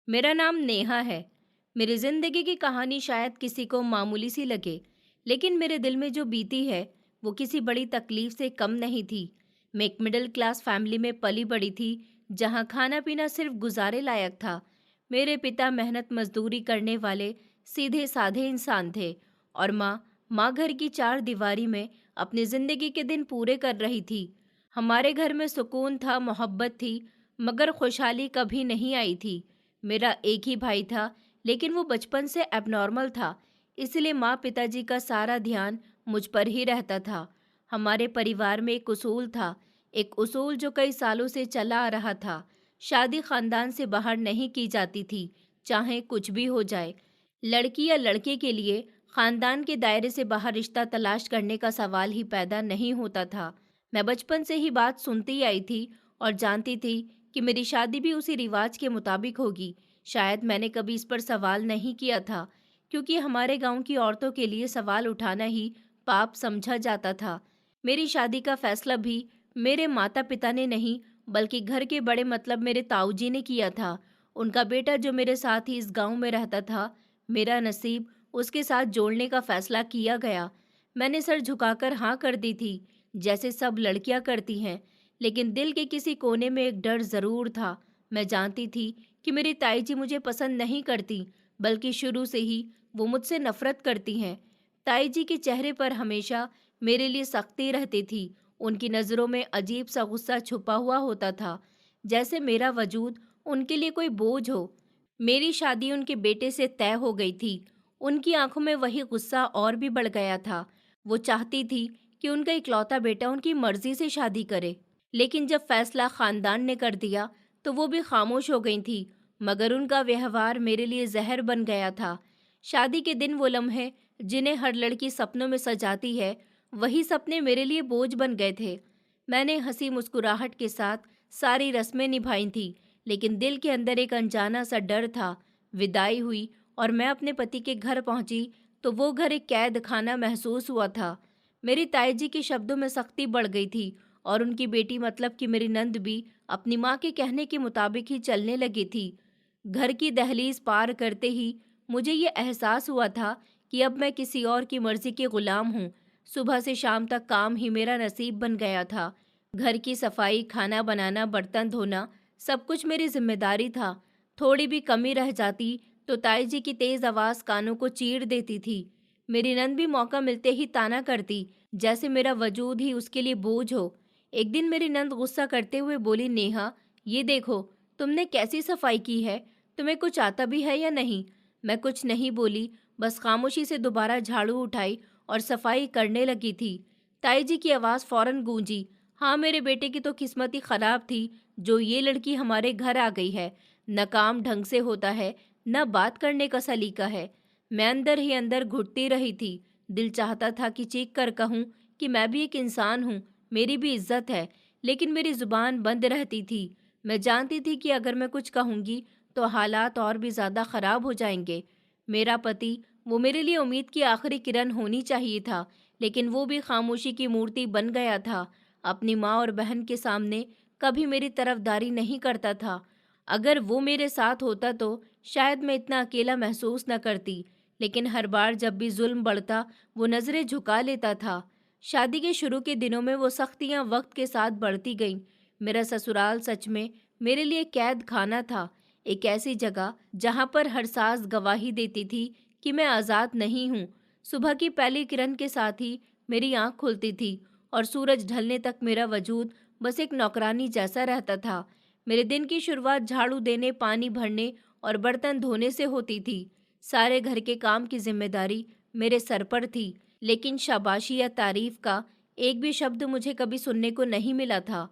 मेरा नाम नेहा है। मेरी जिंदगी की कहानी शायद किसी को मामूली सी लगे, लेकिन मेरे दिल में जो बीती है, वो किसी बड़ी तकलीफ से कम नहीं थी। मैं एक मिडिल क्लास फैमिली में पली बड़ी थी, जहाँ खाना पीना सिर्फ गुजारे लायक था। मेरे पिता मेहनत मजदूरी करने वाले सीधे साधे इंसान थे, और माँ घर की चार दीवारी में अपनी जिंदगी के दिन पूरे कर रही थी। हमारे घर में सुकून था, मोहब्बत थी, मगर खुशहाली कभी नहीं आई थी। मेरा एक ही भाई था, लेकिन वो बचपन से एबनॉर्मल था, इसलिए माँ पिताजी का सारा ध्यान मुझ पर ही रहता था। हमारे परिवार में एक उसूल था, एक उसूल जो कई सालों से चला आ रहा था। शादी खानदान से बाहर नहीं की जाती थी, चाहे कुछ भी हो जाए। लड़की या लड़के के लिए खानदान के दायरे से बाहर रिश्ता तलाश करने का सवाल ही पैदा नहीं होता था। मैं बचपन से ही बात सुनती आई थी और जानती थी कि मेरी शादी भी उसी रिवाज के मुताबिक होगी। शायद मैंने कभी इस पर सवाल नहीं किया था, क्योंकि हमारे गांव की औरतों के लिए सवाल उठाना ही पाप समझा जाता था। मेरी शादी का फैसला भी मेरे माता पिता ने नहीं, बल्कि घर के बड़े मतलब मेरे ताऊजी ने किया था। उनका बेटा जो मेरे साथ ही इस गांव में रहता था, मेरा नसीब उसके साथ जोड़ने का फैसला किया गया। मैंने सर झुकाकर हाँ कर दी थी, जैसे सब लड़कियां करती हैं। लेकिन दिल के किसी कोने में एक डर जरूर था। मैं जानती थी कि मेरी ताई जी मुझे पसंद नहीं करती, बल्कि शुरू से ही वो मुझसे नफरत करती हैं। ताई जी के चेहरे पर हमेशा मेरे लिए सख्ती रहती थी। उनकी नज़रों में अजीब सा गुस्सा छुपा हुआ होता था, जैसे मेरा वजूद उनके लिए कोई बोझ हो। मेरी शादी उनके बेटे से तय हो गई थी। उनकी आंखों में वही गुस्सा और भी बढ़ गया था। वो चाहती थी कि उनका इकलौता बेटा उनकी मर्जी से शादी करे, लेकिन जब फैसला खानदान ने कर दिया तो वो भी खामोश हो गई थी। मगर उनका व्यवहार मेरे लिए जहर बन गया था। शादी के दिन वो लम्हे जिन्हें हर लड़की सपनों में सजाती है, वही सपने मेरे लिए बोझ बन गए थे। मैंने हंसी मुस्कुराहट के साथ सारी रस्में निभाई थी, लेकिन दिल के अंदर एक अनजाना सा डर था। विदाई हुई और मैं अपने पति के घर पहुंची तो वो घर एक कैद खाना महसूस हुआ था। मेरी ताई जी के शब्दों में सख्ती बढ़ गई थी, और उनकी बेटी मतलब कि मेरी नंद भी अपनी माँ के कहने के मुताबिक ही चलने लगी थी। घर की दहलीज पार करते ही मुझे ये एहसास हुआ था कि अब मैं किसी और की मर्जी के गुलाम हूँ। सुबह से शाम तक काम ही मेरा नसीब बन गया था। घर की सफाई, खाना बनाना, बर्तन धोना, सब कुछ मेरी जिम्मेदारी था। थोड़ी भी कमी रह जाती तो ताई जी की तेज आवाज कानों को चीर देती थी। मेरी नंद भी मौका मिलते ही ताना करती, जैसे मेरा वजूद ही उसके लिए बोझ हो। एक दिन मेरी नंद गुस्सा करते हुए बोली, नेहा, ये देखो, तुमने कैसी सफाई की है। तुम्हें कुछ आता भी है या नहीं? मैं कुछ नहीं बोली, बस खामोशी से दोबारा झाड़ू उठाई और सफाई करने लगी थी। ताई जी की आवाज़ फौरन गूंजी, हाँ, मेरे बेटे की तो किस्मत ही खराब थी, जो ये लड़की हमारे घर आ गई है। न काम ढंग से होता है, न बात करने का सलीका है। मैं अंदर ही अंदर घुटती रही थी। दिल चाहता था कि चीख कर कहूँ कि मैं भी एक इंसान हूँ, मेरी भी इज्जत है, लेकिन मेरी जुबान बंद रहती थी। मैं जानती थी कि अगर मैं कुछ कहूँगी तो हालात और भी ज़्यादा ख़राब हो जाएंगे। मेरा पति, वो मेरे लिए उम्मीद की आखिरी किरण होनी चाहिए था, लेकिन वो भी खामोशी की मूर्ति बन गया था। अपनी माँ और बहन के सामने कभी मेरी तरफदारी नहीं करता था। अगर वो मेरे साथ होता तो शायद मैं इतना अकेला महसूस न करती, लेकिन हर बार जब भी जुल्म बढ़ता, वो नज़रें झुका लेता था। शादी के शुरू के दिनों में वो सख्तियां वक्त के साथ बढ़ती गईं। मेरा ससुराल सच में मेरे लिए कैद खाना था, एक ऐसी जगह जहां पर हर सांस गवाही देती थी कि मैं आज़ाद नहीं हूँ। सुबह की पहली किरण के साथ ही मेरी आंख खुलती थी, और सूरज ढलने तक मेरा वजूद बस एक नौकरानी जैसा रहता था। मेरे दिन की शुरुआत झाड़ू देने, पानी भरने और बर्तन धोने से होती थी। सारे घर के काम की जिम्मेदारी मेरे सर पर थी, लेकिन शाबाशी या तारीफ का एक भी शब्द मुझे कभी सुनने को नहीं मिला था।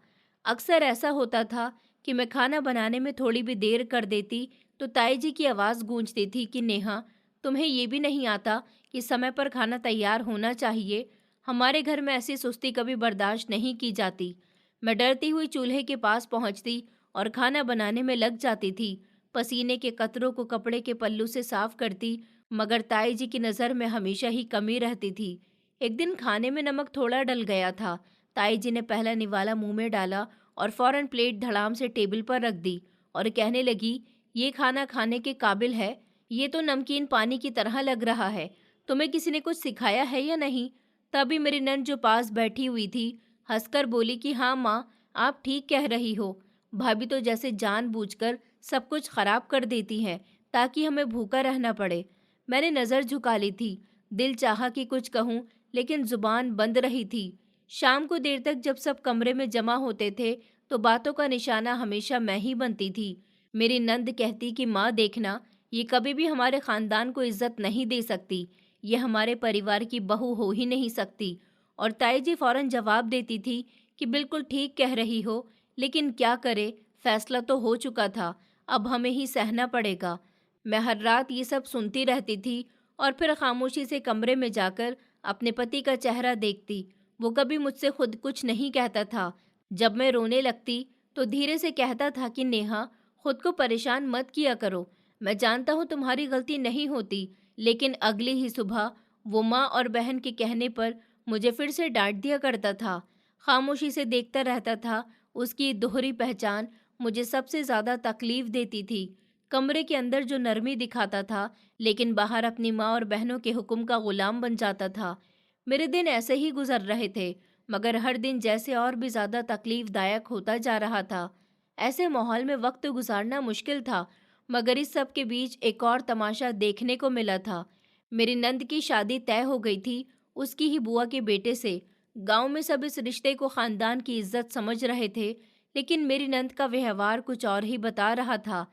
अक्सर ऐसा होता था कि मैं खाना बनाने में थोड़ी भी देर कर देती तो ताई जी की आवाज़ गूंजती थी कि नेहा, तुम्हें ये भी नहीं आता कि समय पर खाना तैयार होना चाहिए। हमारे घर में ऐसी सुस्ती कभी बर्दाश्त नहीं की जाती। मैं डरती हुई चूल्हे के पास पहुंचती और खाना बनाने में लग जाती थी। पसीने के कतरों को कपड़े के पल्लू से साफ करती, मगर ताई जी की नज़र में हमेशा ही कमी रहती थी। एक दिन खाने में नमक थोड़ा डल गया था। ताई जी ने पहला निवाला मुंह में डाला और फौरन प्लेट धड़ाम से टेबल पर रख दी और कहने लगी, ये खाना खाने के काबिल है? ये तो नमकीन पानी की तरह लग रहा है। तुम्हें किसी ने कुछ सिखाया है या नहीं? तभी मेरी नंद जो पास बैठी हुई थी, हंसकर बोली कि हाँ माँ, आप ठीक कह रही हो। भाभी तो जैसे जानबूझकर सब कुछ खराब कर देती हैं ताकि हमें भूखा रहना पड़े। मैंने नज़र झुका ली थी। दिल चाहा कि कुछ कहूँ, लेकिन जुबान बंद रही थी। शाम को देर तक जब सब कमरे में जमा होते थे, तो बातों का निशाना हमेशा मैं ही बनती थी। मेरी नंद कहती कि माँ देखना, ये कभी भी हमारे खानदान को इज्जत नहीं दे सकती, ये हमारे परिवार की बहू हो ही नहीं सकती। और ताई जी फौरन जवाब देती थी कि बिल्कुल ठीक कह रही हो, लेकिन क्या करे, फैसला तो हो चुका था, अब हमें ही सहना पड़ेगा। मैं हर रात ये सब सुनती रहती थी और फिर खामोशी से कमरे में जाकर अपने पति का चेहरा देखती। वो कभी मुझसे खुद कुछ नहीं कहता था। जब मैं रोने लगती तो धीरे से कहता था कि नेहा, खुद को परेशान मत किया करो, मैं जानता हूँ तुम्हारी गलती नहीं होती। लेकिन अगली ही सुबह वो माँ और बहन के कहने पर मुझे फिर से डांट दिया करता था। खामोशी से देखता रहता था। उसकी दोहरी पहचान मुझे सबसे ज़्यादा तकलीफ देती थी। कमरे के अंदर जो नरमी दिखाता था, लेकिन बाहर अपनी माँ और बहनों के हुक्म का गुलाम बन जाता था। मेरे दिन ऐसे ही गुजर रहे थे, मगर हर दिन जैसे और भी ज़्यादा तकलीफदायक होता जा रहा था। ऐसे माहौल में वक्त गुजारना मुश्किल था, मगर इस सब के बीच एक और तमाशा देखने को मिला था। मेरी नंद की शादी तय हो गई थी, उसकी ही बुआ के बेटे से। गांव में सब इस रिश्ते को खानदान की इज्जत समझ रहे थे, लेकिन मेरी नंद का व्यवहार कुछ और ही बता रहा था।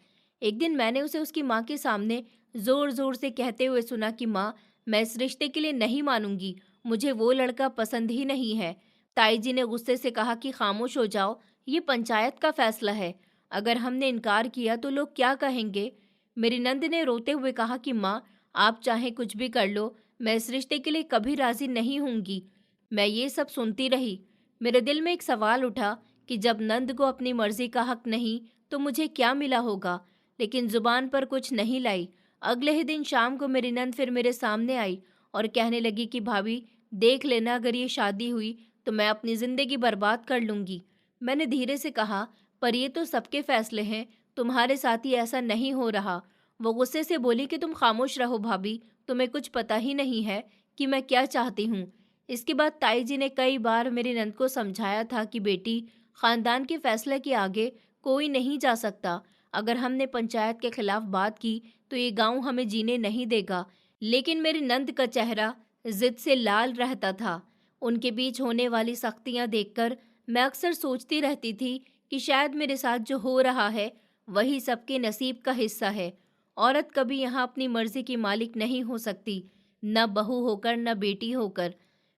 एक दिन मैंने उसे उसकी माँ के सामने जोर जोर से कहते हुए सुना कि माँ, मैं इस रिश्ते के लिए नहीं मानूंगी, मुझे वो लड़का पसंद ही नहीं है। ताई जी ने गुस्से से कहा कि खामोश हो जाओ, ये पंचायत का फैसला है, अगर हमने इनकार किया तो लोग क्या कहेंगे। मेरी नंद ने रोते हुए कहा कि माँ, आप चाहे कुछ भी कर लो, मैं इस रिश्ते के लिए कभी राजी नहीं होंगी। मैं ये सब सुनती रही। मेरे दिल में एक सवाल उठा कि जब नंद को अपनी मर्जी का हक नहीं, तो मुझे क्या मिला होगा, लेकिन जुबान पर कुछ नहीं लाई। अगले ही दिन शाम को मेरी नंद फिर मेरे सामने आई और कहने लगी कि भाभी, देख लेना, अगर ये शादी हुई तो मैं अपनी ज़िंदगी बर्बाद कर लूँगी। मैंने धीरे से कहा, पर ये तो सबके फैसले हैं, तुम्हारे साथ ही ऐसा नहीं हो रहा। वो गुस्से से बोली कि तुम खामोश रहो भाभी, तुम्हें कुछ पता ही नहीं है कि मैं क्या चाहती हूँ। इसके बाद ताई जी ने कई बार मेरी नंद को समझाया था कि बेटी, खानदान के फैसले के आगे कोई नहीं जा सकता। अगर हमने पंचायत के खिलाफ बात की तो ये गांव हमें जीने नहीं देगा। लेकिन मेरी नंद का चेहरा जिद से लाल रहता था। उनके बीच होने वाली सख्तियां देखकर मैं अक्सर सोचती रहती थी कि शायद मेरे साथ जो हो रहा है वही सबके नसीब का हिस्सा है। औरत कभी यहाँ अपनी मर्जी की मालिक नहीं हो सकती, न बहू होकर न बेटी होकर।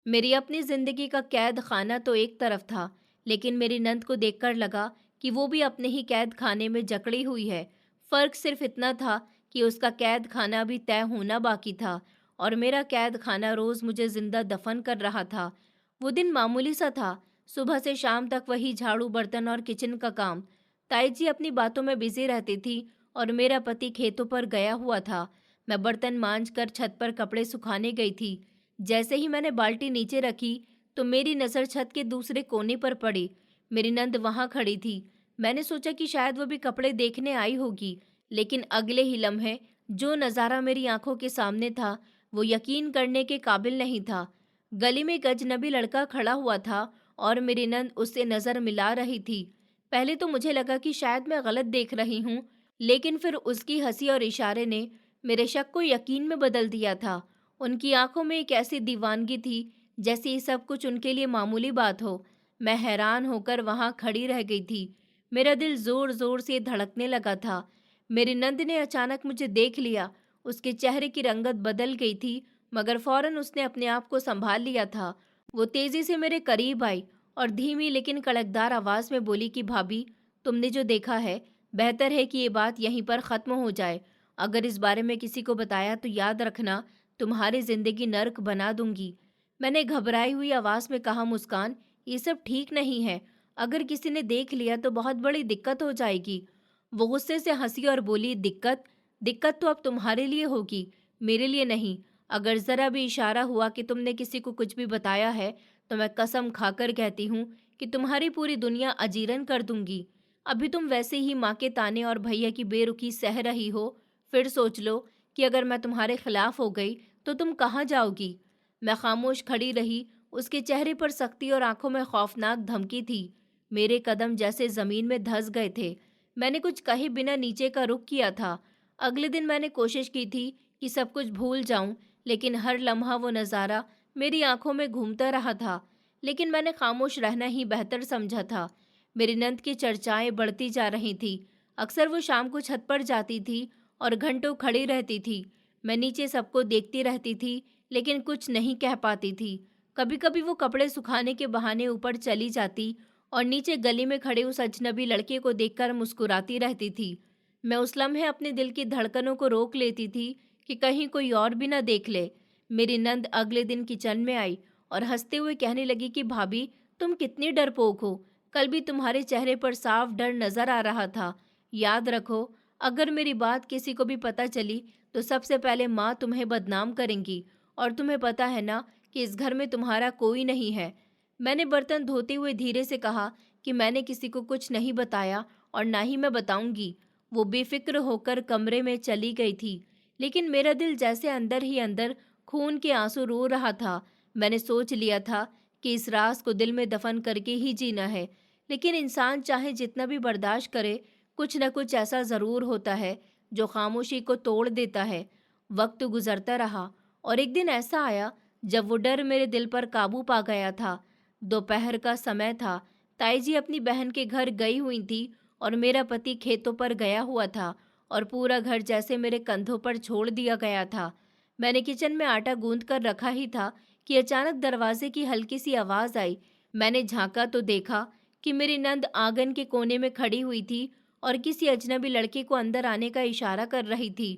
मेरी अपनी जिंदगी का कैद खाना तो एक तरफ था, लेकिन मेरी नंद को देखकर लगा कि वो भी अपने ही कैद खाने में जकड़ी हुई है। फर्क सिर्फ इतना था कि उसका कैद खाना भी तय होना बाकी था और मेरा कैद खाना रोज मुझे जिंदा दफन कर रहा था। वो दिन मामूली सा था, सुबह से शाम तक वही झाड़ू बर्तन और किचन का काम। ताई जी अपनी बातों में बिजी रहती थी और मेरा पति खेतों पर गया हुआ था। मैं बर्तन मांज कर छत पर कपड़े सुखाने गई थी। जैसे ही मैंने बाल्टी नीचे रखी तो मेरी नज़र छत के दूसरे कोने पर पड़ी। मेरी नंद वहां खड़ी थी। मैंने सोचा कि शायद वो भी कपड़े देखने आई होगी, लेकिन अगले ही लम्हे जो नज़ारा मेरी आंखों के सामने था वो यकीन करने के काबिल नहीं था। गली में एक अजनबी लड़का खड़ा हुआ था और मेरी नंद उससे नज़र मिला रही थी। पहले तो मुझे लगा कि शायद मैं गलत देख रही हूँ, लेकिन फिर उसकी हंसी और इशारे ने मेरे शक को यकीन में बदल दिया था। उनकी आंखों में एक ऐसी दीवानगी थी जैसे ये सब कुछ उनके लिए मामूली बात हो। मैं हैरान होकर वहां खड़ी रह गई थी। मेरा दिल जोर जोर से धड़कने लगा था। मेरी नंद ने अचानक मुझे देख लिया। उसके चेहरे की रंगत बदल गई थी, मगर फौरन उसने अपने आप को संभाल लिया था। वो तेजी से मेरे करीब आई और धीमी लेकिन कड़कदार आवाज में बोली कि भाभी, तुमने जो देखा है, बेहतर है कि ये बात यहीं पर खत्म हो जाए। अगर इस बारे में किसी को बताया तो याद रखना, तुम्हारी जिंदगी नर्क बना दूंगी। मैंने घबराई हुई आवाज में कहा, मुस्कान, ये सब ठीक नहीं है, अगर किसी ने देख लिया तो बहुत बड़ी दिक्कत हो जाएगी। वो गुस्से से हंसी और बोली, दिक्कत? दिक्कत तो अब तुम्हारे लिए होगी, मेरे लिए नहीं। अगर जरा भी इशारा हुआ कि तुमने किसी को कुछ भी बताया है तो मैं कसम खाकर कहती हूँ कि तुम्हारी पूरी दुनिया अजीरन कर दूंगी। अभी तुम वैसे ही माँ के ताने और भैया की बेरुखी सह रही हो, फिर सोच लो कि अगर मैं तुम्हारे खिलाफ हो गई तो तुम कहाँ जाओगी। मैं खामोश खड़ी रही। उसके चेहरे पर सख्ती और आंखों में खौफनाक धमकी थी। मेरे कदम जैसे जमीन में धंस गए थे। मैंने कुछ कहे बिना नीचे का रुख किया था। अगले दिन मैंने कोशिश की थी कि सब कुछ भूल जाऊं, लेकिन हर लम्हा वो नज़ारा मेरी आंखों में घूमता रहा था। लेकिन मैंने खामोश रहना ही बेहतर समझा था। मेरी नंद की चर्चाएं बढ़ती जा रही थी। अक्सर वो शाम को छत पर जाती थी और घंटों खड़ी रहती थी। मैं नीचे सबको देखती रहती थी, लेकिन कुछ नहीं कह पाती थी। कभी कभी वो कपड़े सुखाने के बहाने ऊपर चली जाती और नीचे गली में खड़े उस अजनबी लड़के को देखकर मुस्कुराती रहती थी। मैं उस लम्हे अपने दिल की धड़कनों को रोक लेती थी कि कहीं कोई और भी न देख ले। मेरी नंद अगले दिन किचन में आई और हंसते हुए कहने लगी कि भाभी, तुम कितनी डरपोक हो। कल भी तुम्हारे चेहरे पर साफ डर नजर आ रहा था। याद रखो, अगर मेरी बात किसी को भी पता चली तो सबसे पहले माँ तुम्हें बदनाम करेंगी। और तुम्हें पता है ना कि इस घर में तुम्हारा कोई नहीं है। मैंने बर्तन धोते हुए धीरे से कहा कि मैंने किसी को कुछ नहीं बताया और ना ही मैं बताऊंगी। वो बेफिक्र होकर कमरे में चली गई थी, लेकिन मेरा दिल जैसे अंदर ही अंदर खून के आंसू रो रहा था। मैंने सोच लिया था कि इस राज को दिल में दफन करके ही जीना है। लेकिन इंसान चाहे जितना भी बर्दाश्त करे, कुछ न कुछ ऐसा ज़रूर होता है जो खामोशी को तोड़ देता है। वक्त गुजरता रहा और एक दिन ऐसा आया जब वो डर मेरे दिल पर काबू पा गया था। दोपहर का समय था। ताई जी अपनी बहन के घर गई हुई थी और मेरा पति खेतों पर गया हुआ था और पूरा घर जैसे मेरे कंधों पर छोड़ दिया गया था। मैंने किचन में आटा गूंद कर रखा ही था कि अचानक दरवाजे की हल्की सी आवाज़ आई। मैंने झांका तो देखा कि मेरी नंद आंगन के कोने में खड़ी हुई थी और किसी अजनबी लड़के को अंदर आने का इशारा कर रही थी।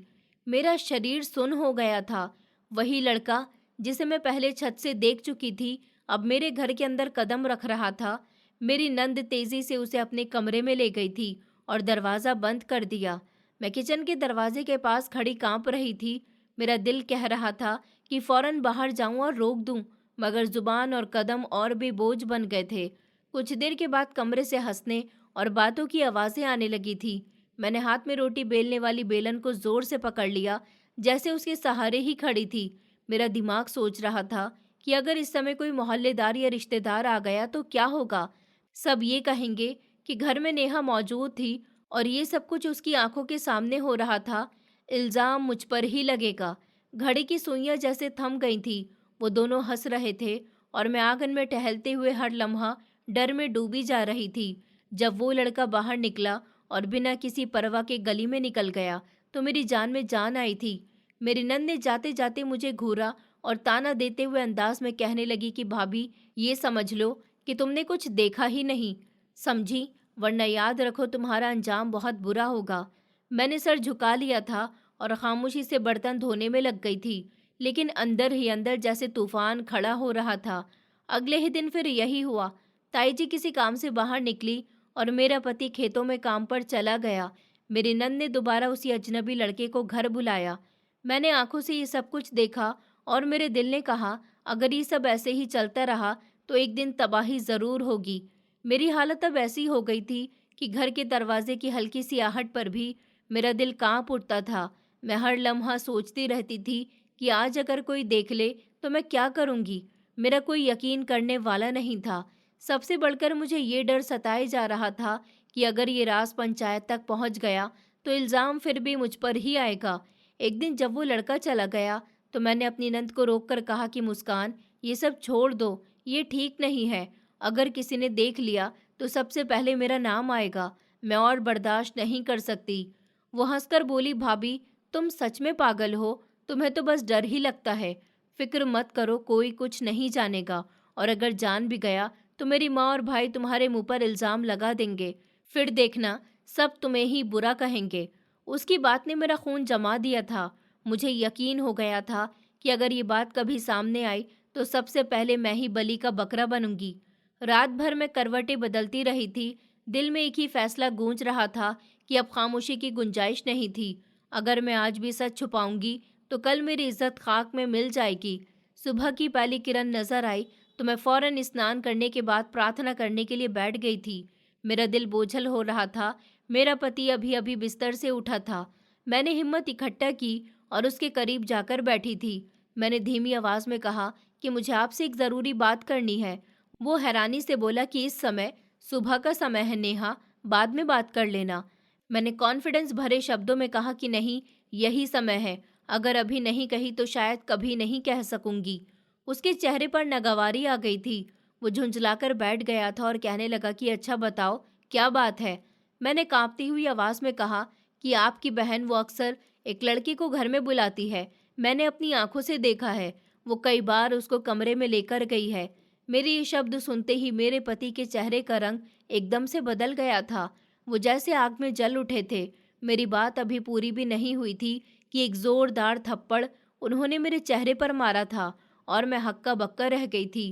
मेरा शरीर सुन्न हो गया था। वही लड़का जिसे मैं पहले छत से देख चुकी थी, अब मेरे घर के अंदर कदम रख रहा था। मेरी नंद तेजी से उसे अपने कमरे में ले गई थी और दरवाज़ा बंद कर दिया। मैं किचन के दरवाजे के पास खड़ी कांप रही थी। मेरा दिल कह रहा था कि फौरन बाहर जाऊं और रोक दूं, मगर जुबान और कदम और भी बोझ बन गए थे। कुछ देर के बाद कमरे से हंसने और बातों की आवाज़ें आने लगी थी। मैंने हाथ में रोटी बेलने वाली बेलन को जोर से पकड़ लिया, जैसे उसके सहारे ही खड़ी थी। मेरा दिमाग सोच रहा था कि अगर इस समय कोई मोहल्लेदार या रिश्तेदार आ गया तो क्या होगा। सब ये कहेंगे कि घर में नेहा मौजूद थी और ये सब कुछ उसकी आंखों के सामने हो रहा था। इल्ज़ाम मुझ पर ही लगेगा। घड़ी की सुइयां जैसे थम गई थी। वो दोनों हंस रहे थे और मैं आंगन में टहलते हुए हर लम्हा डर में डूबी जा रही थी। जब वो लड़का बाहर निकला और बिना किसी परवाह के गली में निकल गया तो मेरी जान में जान आई थी। मेरी नंद ने जाते जाते मुझे घूरा और ताना देते हुए अंदाज में कहने लगी कि भाभी, ये समझ लो कि तुमने कुछ देखा ही नहीं, समझी, वरना याद रखो तुम्हारा अंजाम बहुत बुरा होगा। मैंने सर झुका लिया था और खामोशी से बर्तन धोने में लग गई थी, लेकिन अंदर ही अंदर जैसे तूफान खड़ा हो रहा था। अगले ही दिन फिर यही हुआ। ताई जी किसी काम से बाहर निकली और मेरा पति खेतों में काम पर चला गया। मेरी नंद ने दोबारा उसी अजनबी लड़के को घर बुलाया। मैंने आंखों से ये सब कुछ देखा और मेरे दिल ने कहा, अगर ये सब ऐसे ही चलता रहा तो एक दिन तबाही ज़रूर होगी। मेरी हालत अब ऐसी हो गई थी कि घर के दरवाजे की हल्की सी आहट पर भी मेरा दिल कांप उठता था। मैं हर लम्हा सोचती रहती थी कि आज अगर कोई देख ले तो मैं क्या करूंगी। मेरा कोई यकीन करने वाला नहीं था। सबसे बढ़कर मुझे ये डर सताए जा रहा था कि अगर ये राज पंचायत तक पहुंच गया तो इल्ज़ाम फिर भी मुझ पर ही आएगा। एक दिन जब वो लड़का चला गया तो मैंने अपनी नंद को रोककर कहा कि मुस्कान, ये सब छोड़ दो, ये ठीक नहीं है। अगर किसी ने देख लिया तो सबसे पहले मेरा नाम आएगा। मैं और बर्दाश्त नहीं कर सकती। वो हंसकर बोली, भाभी, तुम सच में पागल हो, तुम्हें तो बस डर ही लगता है। फिक्र मत करो, कोई कुछ नहीं जानेगा, और अगर जान भी गया तो मेरी माँ और भाई तुम्हारे मुंह पर इल्ज़ाम लगा देंगे। फिर देखना, सब तुम्हें ही बुरा कहेंगे। उसकी बात ने मेरा खून जमा दिया था। मुझे यकीन हो गया था कि अगर ये बात कभी सामने आई तो सबसे पहले मैं ही बलि का बकरा बनूंगी। रात भर मैं करवटें बदलती रही थी। दिल में एक ही फैसला गूंज रहा था कि अब खामोशी की गुंजाइश नहीं थी। अगर मैं आज भी सच छुपाऊंगी तो कल मेरी इज्जत खाक में मिल जाएगी। सुबह की पहली किरण नजर आई तो मैं फौरन स्नान करने के बाद प्रार्थना करने के लिए बैठ गई थी। मेरा दिल बोझल हो रहा था। मेरा पति अभी अभी बिस्तर से उठा था। मैंने हिम्मत इकट्ठा की और उसके करीब जाकर बैठी थी। मैंने धीमी आवाज में कहा कि मुझे आपसे एक ज़रूरी बात करनी है। वो हैरानी से बोला कि इस समय? सुबह का समय है नेहा, बाद में बात कर लेना। मैंने कॉन्फिडेंस भरे शब्दों में कहा कि नहीं, यही समय है। अगर अभी नहीं कही तो शायद कभी नहीं कह सकूंगी। उसके चेहरे पर नागवारी आ गई थी। वो झुंझलाकर बैठ गया था और कहने लगा कि अच्छा बताओ, क्या बात है? मैंने कांपती हुई आवाज में कहा कि आपकी बहन वो अक्सर एक लड़के को घर में बुलाती है। मैंने अपनी आंखों से देखा है। वो कई बार उसको कमरे में लेकर गई है। मेरे ये शब्द सुनते ही मेरे पति के चेहरे का रंग एकदम से बदल गया था। वो जैसे आग में जल उठे थे। मेरी बात अभी पूरी भी नहीं हुई थी कि एक जोरदार थप्पड़ उन्होंने मेरे चेहरे पर मारा था और मैं हक्का बक्का रह गई थी।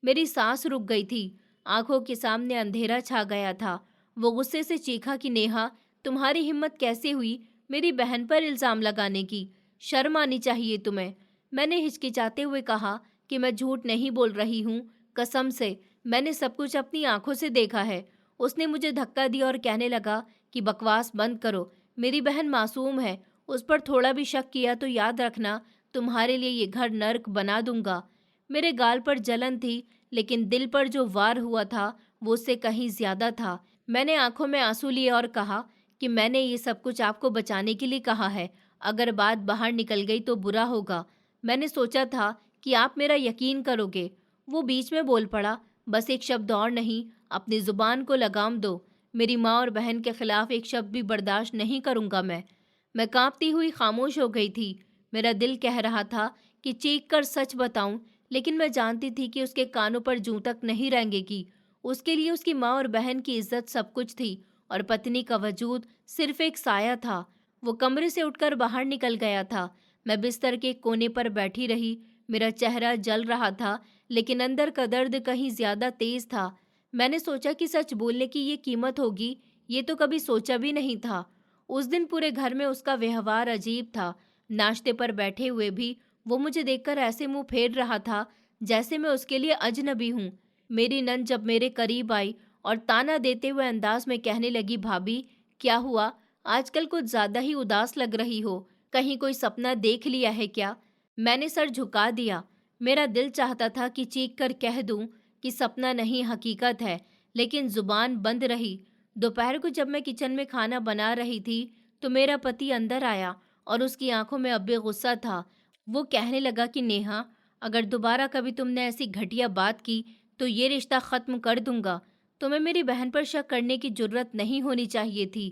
मेरी सांस रुक गई थी। आंखों के सामने अंधेरा छा गया था। वो गुस्से से चीखा कि नेहा, तुम्हारी हिम्मत कैसे हुई मेरी बहन पर इल्जाम लगाने की? शर्म आनी चाहिए तुम्हें। मैंने हिचकिचाते हुए कहा कि मैं झूठ नहीं बोल रही हूँ, कसम से। मैंने सब कुछ अपनी आंखों से देखा है। उसने मुझे धक्का दिया और कहने लगा कि बकवास बंद करो, मेरी बहन मासूम है। उस पर थोड़ा भी शक किया तो याद रखना, तुम्हारे लिए ये घर नर्क बना दूंगा। मेरे गाल पर जलन थी, लेकिन दिल पर जो वार हुआ था वो उससे कहीं ज्यादा था। मैंने आंखों में आंसू लिए और कहा कि मैंने ये सब कुछ आपको बचाने के लिए कहा है। अगर बात बाहर निकल गई तो बुरा होगा। मैंने सोचा था कि आप मेरा यकीन करोगे। वो बीच में बोल पड़ा, बस एक शब्द और नहीं, अपनी जुबान को लगाम दो। मेरी माँ और बहन के खिलाफ एक शब्द भी बर्दाश्त नहीं करूंगा मैं कांपती हुई खामोश हो गई थी। मेरा दिल कह रहा था कि चीख कर सच बताऊं, लेकिन मैं जानती थी कि उसके कानों पर जूं तक नहीं रेंगेगी। उसके लिए उसकी माँ और बहन की इज्जत सब कुछ थी और पत्नी का वजूद सिर्फ एक साया था। वो कमरे से उठकर बाहर निकल गया था। मैं बिस्तर के कोने पर बैठी रही। मेरा चेहरा जल रहा था, लेकिन अंदर का दर्द कहीं ज्यादा तेज था। मैंने सोचा कि सच बोलने की ये कीमत होगी, ये तो कभी सोचा भी नहीं था। उस दिन पूरे घर में उसका व्यवहार अजीब था। नाश्ते पर बैठे हुए भी वो मुझे देखकर ऐसे मुंह फेर रहा था जैसे मैं उसके लिए अजनबी हूँ। मेरी नंद जब मेरे करीब आई और ताना देते हुए अंदाज में कहने लगी, भाभी क्या हुआ? आजकल कुछ ज्यादा ही उदास लग रही हो। कहीं कोई सपना देख लिया है क्या? मैंने सर झुका दिया। मेरा दिल चाहता था कि चीख कर कह दूं कि सपना नहीं, हकीकत है, लेकिन जुबान बंद रही। दोपहर को जब मैं किचन में खाना बना रही थी तो मेरा पति अंदर आया और उसकी आंखों में अब भी गुस्सा था। वो कहने लगा कि नेहा, अगर दोबारा कभी तुमने ऐसी घटिया बात की तो ये रिश्ता खत्म कर दूंगा। तुम्हें मेरी बहन पर शक करने की जुर्रत नहीं होनी चाहिए थी।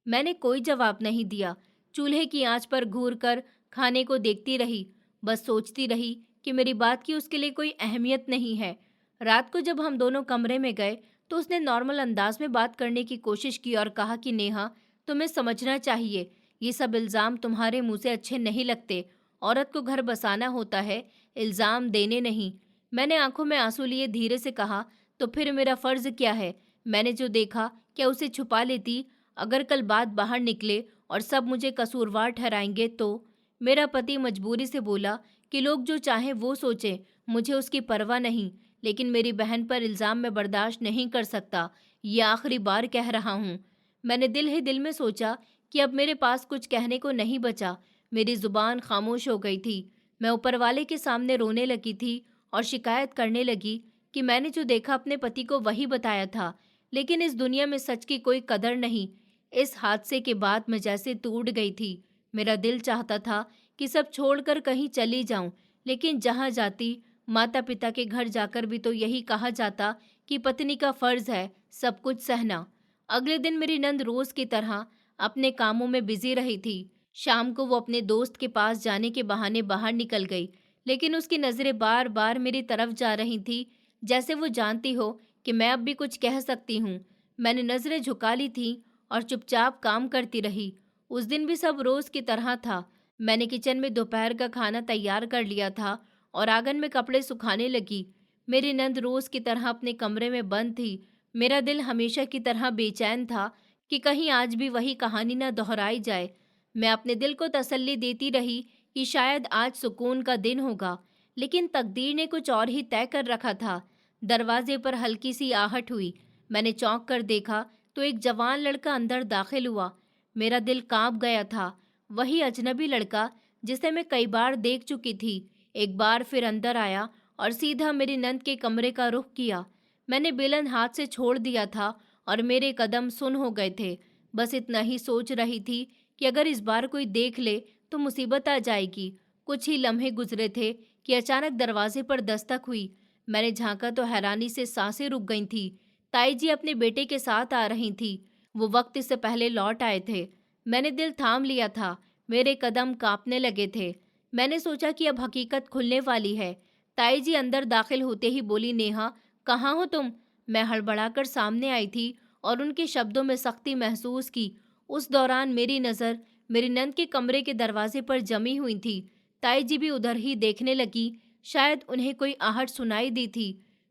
मैंने कोई जवाब नहीं दिया। चूल्हे की आंच पर घूर कर खाने को देखती रही। बस सोचती रही कि मेरी बात की उसके लिए कोई अहमियत नहीं है। रात को जब हम दोनों कमरे में गए तो उसने नॉर्मल अंदाज में बात करने की कोशिश की और कहा कि नेहा, तुम्हें समझना चाहिए, ये सब इल्ज़ाम तुम्हारे मुंह से अच्छे नहीं लगते। औरत को घर बसाना होता है, इल्ज़ाम देने नहीं। मैंने आंखों में आंसू लिए धीरे से कहा, तो फिर मेरा फ़र्ज़ क्या है? मैंने जो देखा क्या उसे छुपा लेती? अगर कल बात बाहर निकले और सब मुझे कसूरवार ठहराएंगे तो? मेरा पति मजबूरी से बोला कि लोग जो चाहें वो सोचें, मुझे उसकी परवाह नहीं, लेकिन मेरी बहन पर इल्ज़ाम मैं बर्दाश्त नहीं कर सकता। ये आखिरी बार कह रहा हूँ। मैंने दिल ही दिल में सोचा कि अब मेरे पास कुछ कहने को नहीं बचा। मेरी जुबान खामोश हो गई थी। मैं ऊपर वाले के सामने रोने लगी थी और शिकायत करने लगी कि मैंने जो देखा अपने पति को वही बताया था, लेकिन इस दुनिया में सच की कोई कदर नहीं। इस हादसे के बाद मैं जैसे टूट गई थी। मेरा दिल चाहता था कि सब छोड़कर कहीं चली जाऊं, लेकिन जहां जाती, माता पिता के घर जाकर भी तो यही कहा जाता कि पत्नी का फर्ज है सब कुछ सहना। अगले दिन मेरी नंद रोज की तरह अपने कामों में बिजी रही थी। शाम को वो अपने दोस्त के पास जाने के बहाने बाहर निकल गई, लेकिन उसकी नजरें बार बार मेरी तरफ जा रही थी, जैसे वो जानती हो कि मैं अब भी कुछ कह सकती हूँ। मैंने नजरें झुका ली थी और चुपचाप काम करती रही। उस दिन भी सब रोज की तरह था। मैंने किचन में दोपहर का खाना तैयार कर लिया था और आंगन में कपड़े सुखाने लगी। मेरी नंद रोज की तरह अपने कमरे में बंद थी। मेरा दिल हमेशा की तरह बेचैन था कि कहीं आज भी वही कहानी न दोहराई जाए। मैं अपने दिल को तसल्ली देती रही कि शायद आज सुकून का दिन होगा, लेकिन तकदीर ने कुछ और ही तय कर रखा था। दरवाजे पर हल्की सी आहट हुई। मैंने चौंक कर देखा तो एक जवान लड़का अंदर दाखिल हुआ। मेरा दिल कांप गया था। वही अजनबी लड़का जिसे मैं कई बार देख चुकी थी, एक बार फिर अंदर आया और सीधा मेरी नंद के कमरे का रुख किया। मैंने बेलन हाथ से छोड़ दिया था और मेरे कदम सुन हो गए थे। बस इतना ही सोच रही थी कि अगर इस बार कोई देख ले तो मुसीबत आ जाएगी। कुछ ही लम्हे गुजरे थे कि अचानक दरवाजे पर दस्तक हुई। मैंने झांका तो हैरानी से सांसें रुक गई थी। ताई जी अपने बेटे के साथ आ रही थी। वो वक्त से पहले लौट आए थे। मैंने दिल थाम लिया था। मेरे कदम कांपने लगे थे। मैंने सोचा कि अब हकीकत खुलने वाली है। ताई जी अंदर दाखिल होते ही बोली, नेहा, कहाँ हो तुम? मैं हड़बड़ाकर सामने आई थी और उनके शब्दों में सख्ती महसूस की। उस दौरान मेरी नज़र मेरी नंद के कमरे के दरवाजे पर जमी हुई थी। ताई जी भी उधर ही देखने लगी। शायद उन्हें कोई आहट सुनाई दी थी।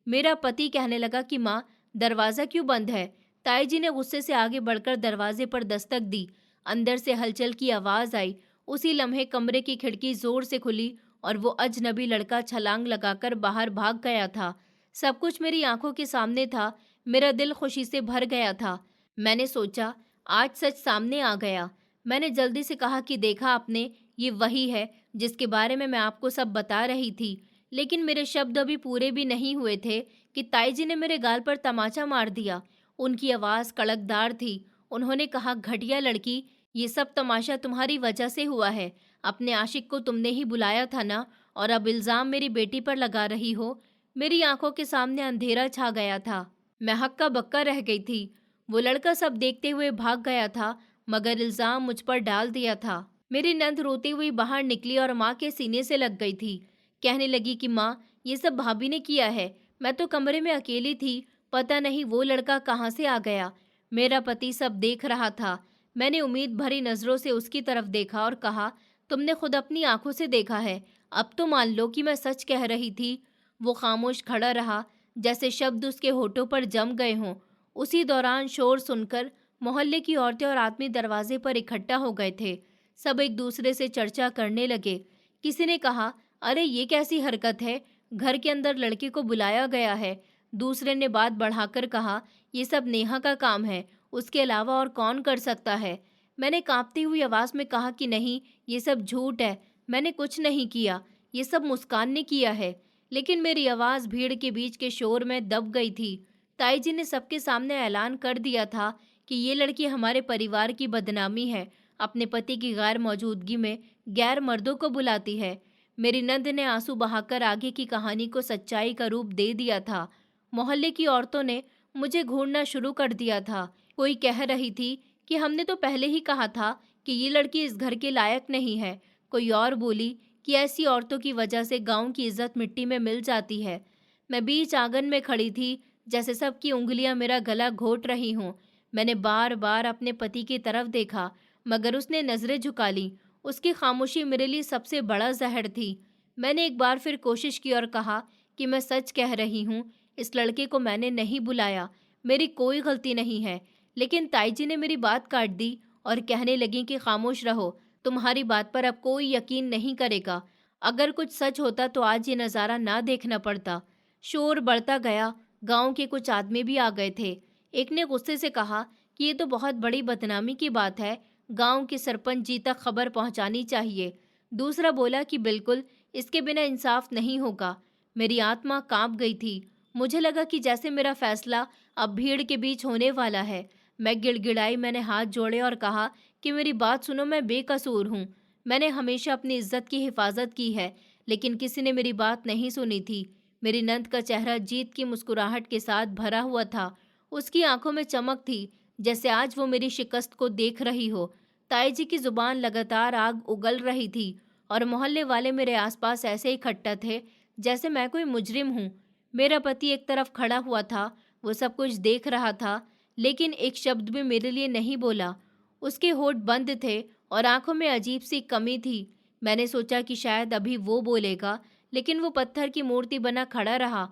मेरा पति कहने लगा कि माँ, दरवाज़ा क्यों बंद है? ताई जी ने गुस्से से आगे बढ़कर दरवाजे पर दस्तक दी। अंदर से हलचल की आवाज़ आई। उसी लम्हे कमरे की खिड़की जोर से खुली और वो अजनबी लड़का छलांग लगाकर बाहर भाग गया था। सब कुछ मेरी आंखों के सामने था। मेरा दिल खुशी से भर गया था। मैंने सोचा, आज सच सामने आ गया। मैंने जल्दी से कहा कि देखा आपने, ये वही है जिसके बारे में मैं आपको सब बता रही थी। लेकिन मेरे शब्द अभी पूरे भी नहीं हुए थे कि ताई जी ने मेरे गाल पर तमाचा मार दिया। उनकी आवाज़ कड़कदार थी। उन्होंने कहा, घटिया लड़की, ये सब तमाशा तुम्हारी वजह से हुआ है। अपने आशिक को तुमने ही बुलाया था ना, और अब इल्ज़ाम मेरी बेटी पर लगा रही हो। मेरी आंखों के सामने अंधेरा छा गया था। मैं हक्का बक्का रह गई थी। वो लड़का सब देखते हुए भाग गया था, मगर इल्ज़ाम मुझ पर डाल दिया था। मेरी नंद रोती हुई बाहर निकली और माँ के सीने से लग गई थी। कहने लगी कि माँ, ये सब भाभी ने किया है। मैं तो कमरे में अकेली थी। पता नहीं वो लड़का कहाँ से आ गया। मेरा पति सब देख रहा था। मैंने उम्मीद भरी नज़रों से उसकी तरफ देखा और कहा, तुमने खुद अपनी आंखों से देखा है, अब तो मान लो कि मैं सच कह रही थी। वो खामोश खड़ा रहा, जैसे शब्द उसके होठों पर जम गए हों। उसी दौरान शोर सुनकर मोहल्ले की औरतें और आदमी दरवाजे पर इकट्ठा हो गए थे। सब एक दूसरे से चर्चा करने लगे। किसी ने कहा, अरे ये कैसी हरकत है, घर के अंदर लड़के को बुलाया गया है। दूसरे ने बात बढ़ाकर कहा, ये सब नेहा का काम है, उसके अलावा और कौन कर सकता है। मैंने कांपती हुई आवाज़ में कहा कि नहीं, ये सब झूठ है, मैंने कुछ नहीं किया, ये सब मुस्कान ने किया है। लेकिन मेरी आवाज़ भीड़ के बीच के शोर में दब गई थी। ताई जी ने सबके सामने ऐलान कर दिया था कि ये लड़की हमारे परिवार की बदनामी है, अपने पति की गैर मौजूदगी में गैर मर्दों को बुलाती है। मेरी नंद ने आंसू बहाकर आगे की कहानी को सच्चाई का रूप दे दिया था। मोहल्ले की औरतों ने मुझे घूरना शुरू कर दिया था। कोई कह रही थी कि हमने तो पहले ही कहा था कि ये लड़की इस घर के लायक नहीं है। कोई और बोली कि ऐसी औरतों की वजह से गांव की इज्जत मिट्टी में मिल जाती है। मैं बीच आंगन में खड़ी थी, जैसे सबकी उंगलियां मेरा गला घोट रही हों। मैंने बार बार अपने पति की तरफ देखा, मगर उसने नजरें झुका ली। उसकी खामोशी मेरे लिए सबसे बड़ा जहर थी। मैंने एक बार फिर कोशिश की और कहा कि मैं सच कह रही हूँ, इस लड़के को मैंने नहीं बुलाया, मेरी कोई गलती नहीं है। लेकिन ताई जी ने मेरी बात काट दी और कहने लगी कि खामोश रहो, तुम्हारी बात पर अब कोई यकीन नहीं करेगा। अगर कुछ सच होता तो आज ये नज़ारा ना देखना पड़ता। शोर बढ़ता गया। गांव के कुछ आदमी भी आ गए थे। एक ने गुस्से से कहा कि ये तो बहुत बड़ी बदनामी की बात है, गांव के सरपंच जी तक खबर पहुंचानी चाहिए। दूसरा बोला कि बिल्कुल, इसके बिना इंसाफ नहीं होगा। मेरी आत्मा कांप गई थी। मुझे लगा कि जैसे मेरा फैसला अब भीड़ के बीच होने वाला है। मैं गिड़गिड़ाई, मैंने हाथ जोड़े और कहा कि मेरी बात सुनो, मैं बेकसूर हूँ। मैंने हमेशा अपनी इज्जत की हिफाजत की है, लेकिन किसी ने मेरी बात नहीं सुनी थी। मेरी नंद का चेहरा जीत की मुस्कुराहट के साथ भरा हुआ था। उसकी आंखों में चमक थी, जैसे आज वो मेरी शिकस्त को देख रही हो। ताई जी की जुबान लगातार आग उगल रही थी और मोहल्ले वाले मेरे आसपास ऐसे इकट्ठा थे जैसे मैं कोई मुजरिम हूँ। मेरा पति एक तरफ खड़ा हुआ था, वो सब कुछ देख रहा था, लेकिन एक शब्द भी मेरे लिए नहीं बोला। उसके होठ बंद थे और आंखों में अजीब सी कमी थी। मैंने सोचा कि शायद अभी वो बोलेगा, लेकिन वो पत्थर की मूर्ति बना खड़ा रहा।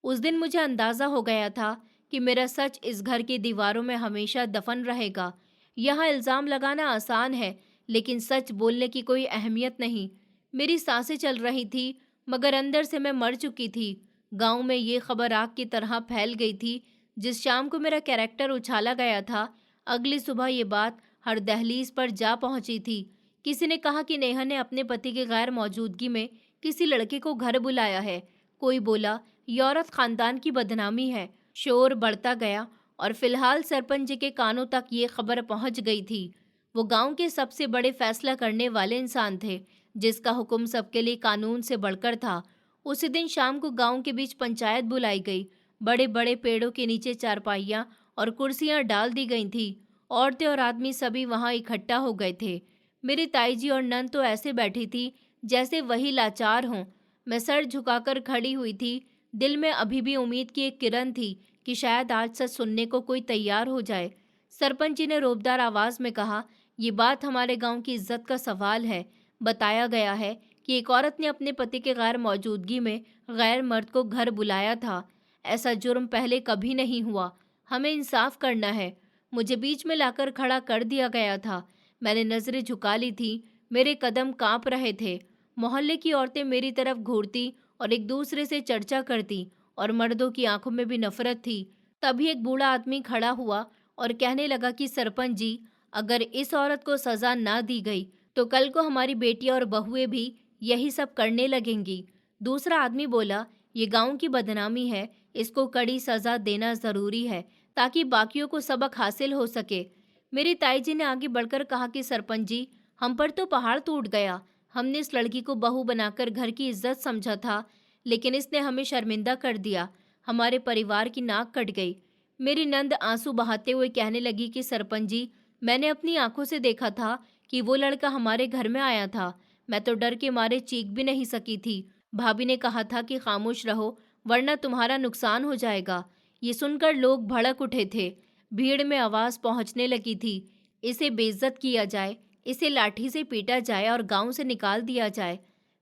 उस दिन मुझे अंदाजा हो गया था कि मेरा सच इस घर की दीवारों में हमेशा दफन रहेगा। यहाँ इल्ज़ाम लगाना आसान है, लेकिन सच बोलने की कोई अहमियत नहीं। मेरी सांसें चल रही थी, मगर अंदर से मैं मर चुकी थी। गांव में ये खबर आग की तरह फैल गई थी। जिस शाम को मेरा कैरेक्टर उछाला गया था, अगली सुबह ये बात हर दहलीज पर जा पहुंची थी। किसी ने कहा कि नेहा ने अपने पति की गैर मौजूदगी में किसी लड़के को घर बुलाया है। कोई बोला ये औरत खानदान की बदनामी है। शोर बढ़ता गया और फिलहाल सरपंच जी के कानों तक ये खबर पहुंच गई थी। वो गांव के सबसे बड़े फैसला करने वाले इंसान थे, जिसका हुक्म सबके लिए कानून से बढ़कर था। उसी दिन शाम को गांव के बीच पंचायत बुलाई गई। बड़े बड़े पेड़ों के नीचे चारपाइयां और कुर्सियां डाल दी गई थी। औरतें और आदमी सभी वहां इकट्ठा हो गए थे। मेरी ताई जी और नंद तो ऐसे बैठी थी जैसे वही लाचार हों। मैं सर झुकाकर खड़ी हुई थी। दिल में अभी भी उम्मीद की एक किरण थी कि शायद आज सच सुनने को कोई तैयार हो जाए। सरपंच जी ने रोबदार आवाज में कहा, ये बात हमारे गांव की इज्जत का सवाल है। बताया गया है कि एक औरत ने अपने पति के गैर मौजूदगी में गैर मर्द को घर बुलाया था। ऐसा जुर्म पहले कभी नहीं हुआ। हमें इंसाफ करना है। मुझे बीच में लाकर खड़ा कर दिया गया था। मैंने नजरें झुका ली थी। मेरे कदम कांप रहे थे। मोहल्ले की औरतें मेरी तरफ घूरती और एक दूसरे से चर्चा करती और मर्दों की आंखों में भी नफरत थी। तभी एक बूढ़ा आदमी खड़ा हुआ और कहने लगा कि सरपंच जी, अगर इस औरत को सजा ना दी गई तो कल को हमारी बेटियां और बहुएं भी यही सब करने लगेंगी। दूसरा आदमी बोला, ये गांव की बदनामी है, इसको कड़ी सजा देना जरूरी है ताकि बाकियों को सबक हासिल हो सके। मेरी ताई जी ने आगे बढ़कर कहा कि सरपंच जी, हम पर तो पहाड़ टूट गया। हमने इस लड़की को बहू बनाकर घर की इज्जत समझा था, लेकिन इसने हमें शर्मिंदा कर दिया। हमारे परिवार की नाक कट गई। मेरी नंद आंसू बहाते हुए कहने लगी कि सरपंच जी, मैंने अपनी आंखों से देखा था कि वो लड़का हमारे घर में आया था। मैं तो डर के मारे चीख भी नहीं सकी थी। भाभी ने कहा था कि खामोश रहो वरना तुम्हारा नुकसान हो जाएगा। ये सुनकर लोग भड़क उठे थे। भीड़ में आवाज पहुंचने लगी थी, इसे बेइज्जत किया जाए, इसे लाठी से पीटा जाए और गांव से निकाल दिया जाए।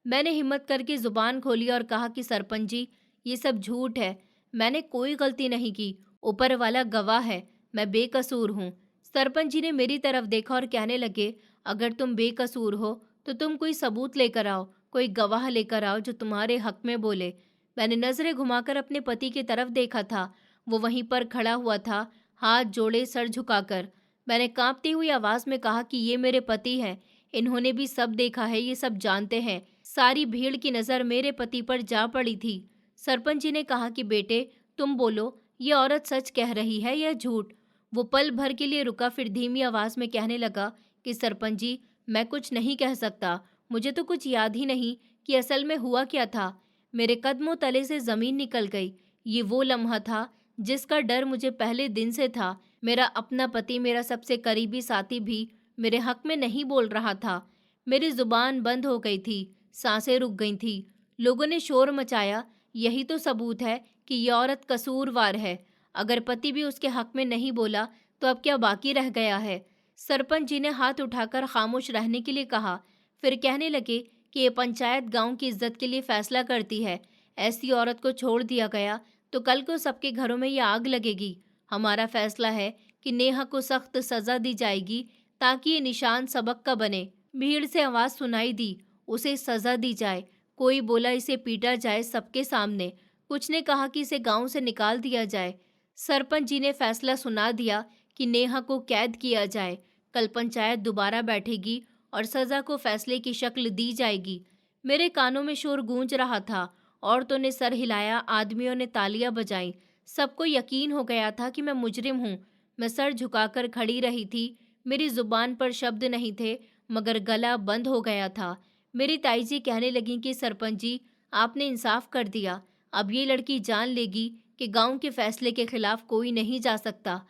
मैंने हिम्मत करके जुबान खोली और कहा कि सरपंच जी, ये सब झूठ है। मैंने कोई गलती नहीं की। ऊपर वाला गवाह है, मैं बेकसूर हूँ। सरपंच जी ने मेरी तरफ देखा और कहने लगे, अगर तुम बेकसूर हो तो तुम कोई सबूत लेकर आओ, कोई गवाह लेकर आओ जो तुम्हारे हक में बोले। मैंने नजरें घुमाकर अपने पति की तरफ देखा था। वो वहीं पर खड़ा हुआ था, हाथ जोड़े सर झुकाकर। मैंने कांपती हुई आवाज में कहा कि ये मेरे पति हैं। इन्होंने भी सब देखा है, ये सब जानते हैं। सारी भीड़ की नजर मेरे पति पर जा पड़ी थी। सरपंच जी ने कहा कि बेटे, तुम बोलो, ये औरत सच कह रही है या झूठ। वो पल भर के लिए रुका, फिर धीमी आवाज में कहने लगा कि सरपंच जी, मैं कुछ नहीं कह सकता। मुझे तो कुछ याद ही नहीं कि असल में हुआ क्या था। मेरे कदमों तले से जमीन निकल गई। ये वो लम्हा था जिसका डर मुझे पहले दिन से था। मेरा अपना पति, मेरा सबसे करीबी साथी भी मेरे हक में नहीं बोल रहा था। मेरी जुबान बंद हो गई थी, सांसें रुक गई थी। लोगों ने शोर मचाया, यही तो सबूत है कि ये औरत कसूरवार है। अगर पति भी उसके हक में नहीं बोला तो अब क्या बाकी रह गया है। सरपंच जी ने हाथ उठाकर खामोश रहने के लिए कहा। फिर कहने लगे कि ये पंचायत गांव की इज्जत के लिए फैसला करती है। ऐसी औरत को छोड़ दिया गया तो कल को सबके घरों में ये आग लगेगी। हमारा फैसला है कि नेहा को सख्त सजा दी जाएगी ताकि ये निशान सबक का बने। भीड़ से आवाज सुनाई दी, उसे सजा दी जाए। कोई बोला इसे पीटा जाए सबके सामने। कुछ ने कहा कि इसे गांव से निकाल दिया जाए। सरपंच जी ने फैसला सुना दिया कि नेहा को कैद किया जाए। कल पंचायत दोबारा बैठेगी और सजा को फैसले की शक्ल दी जाएगी। मेरे कानों में शोर गूंज रहा था। औरतों ने सर हिलाया, आदमियों ने तालियां बजाई। सबको यकीन हो गया था कि मैं मुजरिम हूँ। मैं सर झुकाकर खड़ी रही थी। मेरी जुबान पर शब्द नहीं थे, मगर गला बंद हो गया था। मेरी ताई जी कहने लगी कि सरपंच जी, आपने इंसाफ कर दिया। अब ये लड़की जान लेगी कि गांव के फैसले के खिलाफ कोई नहीं जा सकता।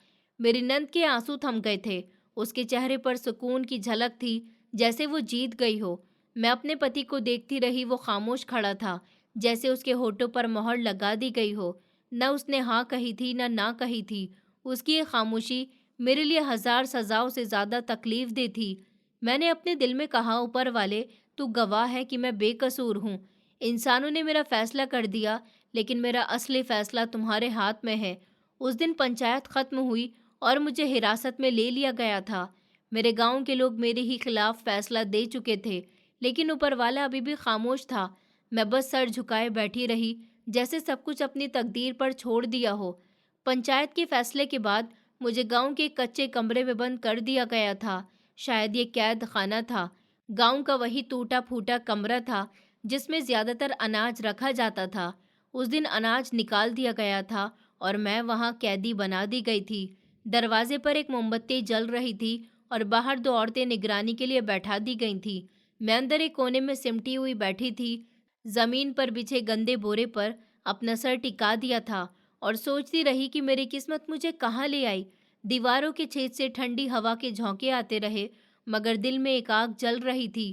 मेरी नंद के आंसू थम गए थे। उसके चेहरे पर सुकून की झलक थी, जैसे वो जीत गई हो। मैं अपने पति को देखती रही। वो खामोश खड़ा था, जैसे उसके होठों पर मोहर लगा दी गई हो। न उसने हाँ कही थी न ना कही थी। उसकी ये खामोशी मेरे लिए हजार सजाओं से ज्यादा तकलीफ दे थी। मैंने अपने दिल में कहा, ऊपर वाले, तू गवाह है कि मैं बेकसूर हूँ। इंसानों ने मेरा फैसला कर दिया, लेकिन मेरा असली फैसला तुम्हारे हाथ में है। उस दिन पंचायत खत्म हुई और मुझे हिरासत में ले लिया गया था। मेरे गांव के लोग मेरे ही खिलाफ फैसला दे चुके थे, लेकिन ऊपर वाला अभी भी खामोश था। मैं बस सर झुकाए बैठी रही, जैसे सब कुछ अपनी तकदीर पर छोड़ दिया हो। पंचायत के फैसले के बाद मुझे गांव के एक कच्चे कमरे में बंद कर दिया गया था। शायद ये कैद खाना था। गांव का वही टूटा फूटा कमरा था जिसमें ज्यादातर अनाज रखा जाता था। उस दिन अनाज निकाल दिया गया था और मैं वहां कैदी बना दी गई थी। दरवाजे पर एक मोमबत्ती जल रही थी और बाहर दो औरतें निगरानी के लिए बैठा दी गई थी। मैं अंदर एक कोने में सिमटी हुई बैठी थी। जमीन पर बिछे गंदे बोरे पर अपना सर टिका दिया था और सोचती रही कि मेरी किस्मत मुझे कहाँ ले आई। दीवारों के छेद से ठंडी हवा के झोंके आते रहे, मगर दिल में एक आग जल रही थी।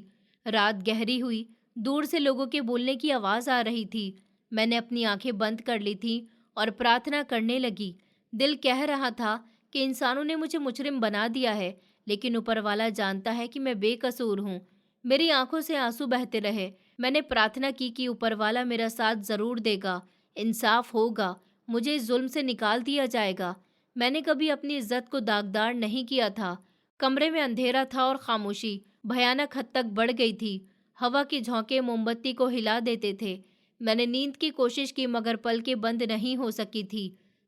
रात गहरी हुई, दूर से लोगों के बोलने की आवाज आ रही थी। मैंने अपनी आंखें बंद कर ली थी और प्रार्थना करने लगी। दिल कह रहा था कि इंसानों ने मुझे मुजरिम बना दिया है, लेकिन ऊपर वाला जानता है कि मैं बेकसूर हूँ। मेरी आंखों से आंसू बहते रहे। मैंने प्रार्थना की कि ऊपर वाला मेरा साथ जरूर देगा, इंसाफ होगा, मुझे इस जुल्म से निकाल दिया जाएगा। मैंने कभी अपनी इज्जत को दागदार नहीं किया था। कमरे में अंधेरा था और खामोशी भयानक हद तक बढ़ गई थी। हवा के झोंके मोमबत्ती को हिला देते थे। मैंने नींद की कोशिश की, मगर पलकें बंद नहीं हो सकी थी।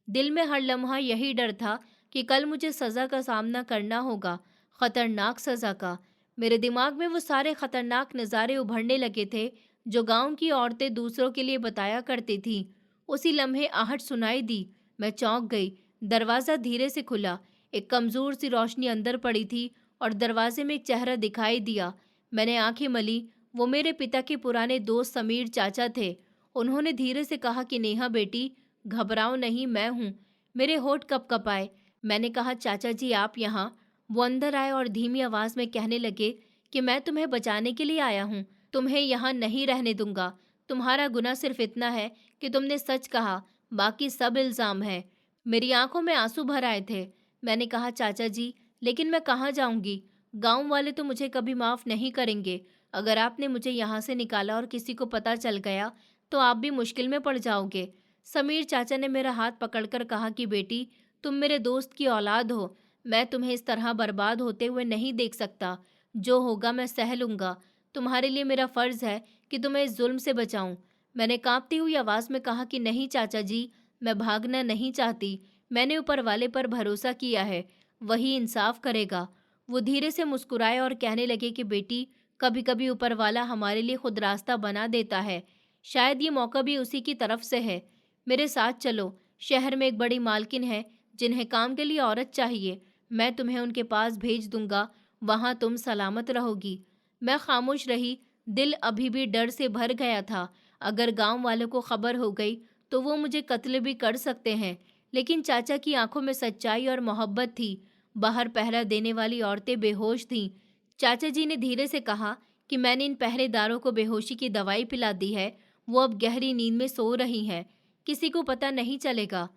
दिल में हर लम्हा यही डर था कि कल मुझे सज़ा का सामना करना होगा, खतरनाक सज़ा का। मेरे दिमाग में वो सारे खतरनाक नज़ारे उभरने लगे थे जो गांव की औरतें दूसरों के लिए बताया करती थीं। उसी लम्हे आहट सुनाई दी। मैं चौंक गई। दरवाज़ा धीरे से खुला। एक कमज़ोर सी रोशनी अंदर पड़ी थी और दरवाजे में एक चेहरा दिखाई दिया। मैंने आंखें मली। वो मेरे पिता के पुराने दोस्त समीर चाचा थे। उन्होंने धीरे से कहा कि नेहा बेटी, घबराओ नहीं, मैं हूँ। मेरे होठ कँप-कँपाए। मैंने कहा, चाचा जी आप यहाँ। वो अंदर आए और धीमी आवाज़ में कहने लगे कि मैं तुम्हें बचाने के लिए आया हूँ। तुम्हें यहाँ नहीं रहने दूंगा। तुम्हारा गुनाह सिर्फ इतना है कि तुमने सच कहा, बाकी सब इल्ज़ाम है। मेरी आंखों में आंसू भर आए थे। मैंने कहा, चाचा जी, लेकिन मैं कहाँ जाऊंगी? गांव वाले तो मुझे कभी माफ़ नहीं करेंगे। अगर आपने मुझे यहाँ से निकाला और किसी को पता चल गया तो आप भी मुश्किल में पड़ जाओगे। समीर चाचा ने मेरा हाथ पकड़कर कहा कि बेटी, तुम मेरे दोस्त की औलाद हो। मैं तुम्हें इस तरह बर्बाद होते हुए नहीं देख सकता। जो होगा मैं सह लूँगा। तुम्हारे लिए मेरा फ़र्ज़ है कि तुम्हें इस जुल्म से बचाऊं। मैंने कांपती हुई आवाज़ में कहा कि नहीं चाचा जी, मैं भागना नहीं चाहती। मैंने ऊपर वाले पर भरोसा किया है, वही इंसाफ करेगा। वो धीरे से मुस्कुराए और कहने लगे कि बेटी, कभी कभी ऊपर वाला हमारे लिए खुद रास्ता बना देता है। शायद ये मौका भी उसी की तरफ से है। मेरे साथ चलो। शहर में एक बड़ी मालकिन है जिन्हें काम के लिए औरत चाहिए। मैं तुम्हें उनके पास भेज दूंगा। वहां तुम सलामत रहोगी। मैं खामोश रही। दिल अभी भी डर से भर गया था। अगर गांव वालों को खबर हो गई तो वो मुझे कत्ल भी कर सकते हैं। लेकिन चाचा की आंखों में सच्चाई और मोहब्बत थी। बाहर पहरा देने वाली औरतें बेहोश थीं। चाचा जी ने धीरे से कहा कि मैंने इन पहरेदारों को बेहोशी की दवाई पिला दी है। वो अब गहरी नींद में सो रही हैं। किसी को पता नहीं चलेगा।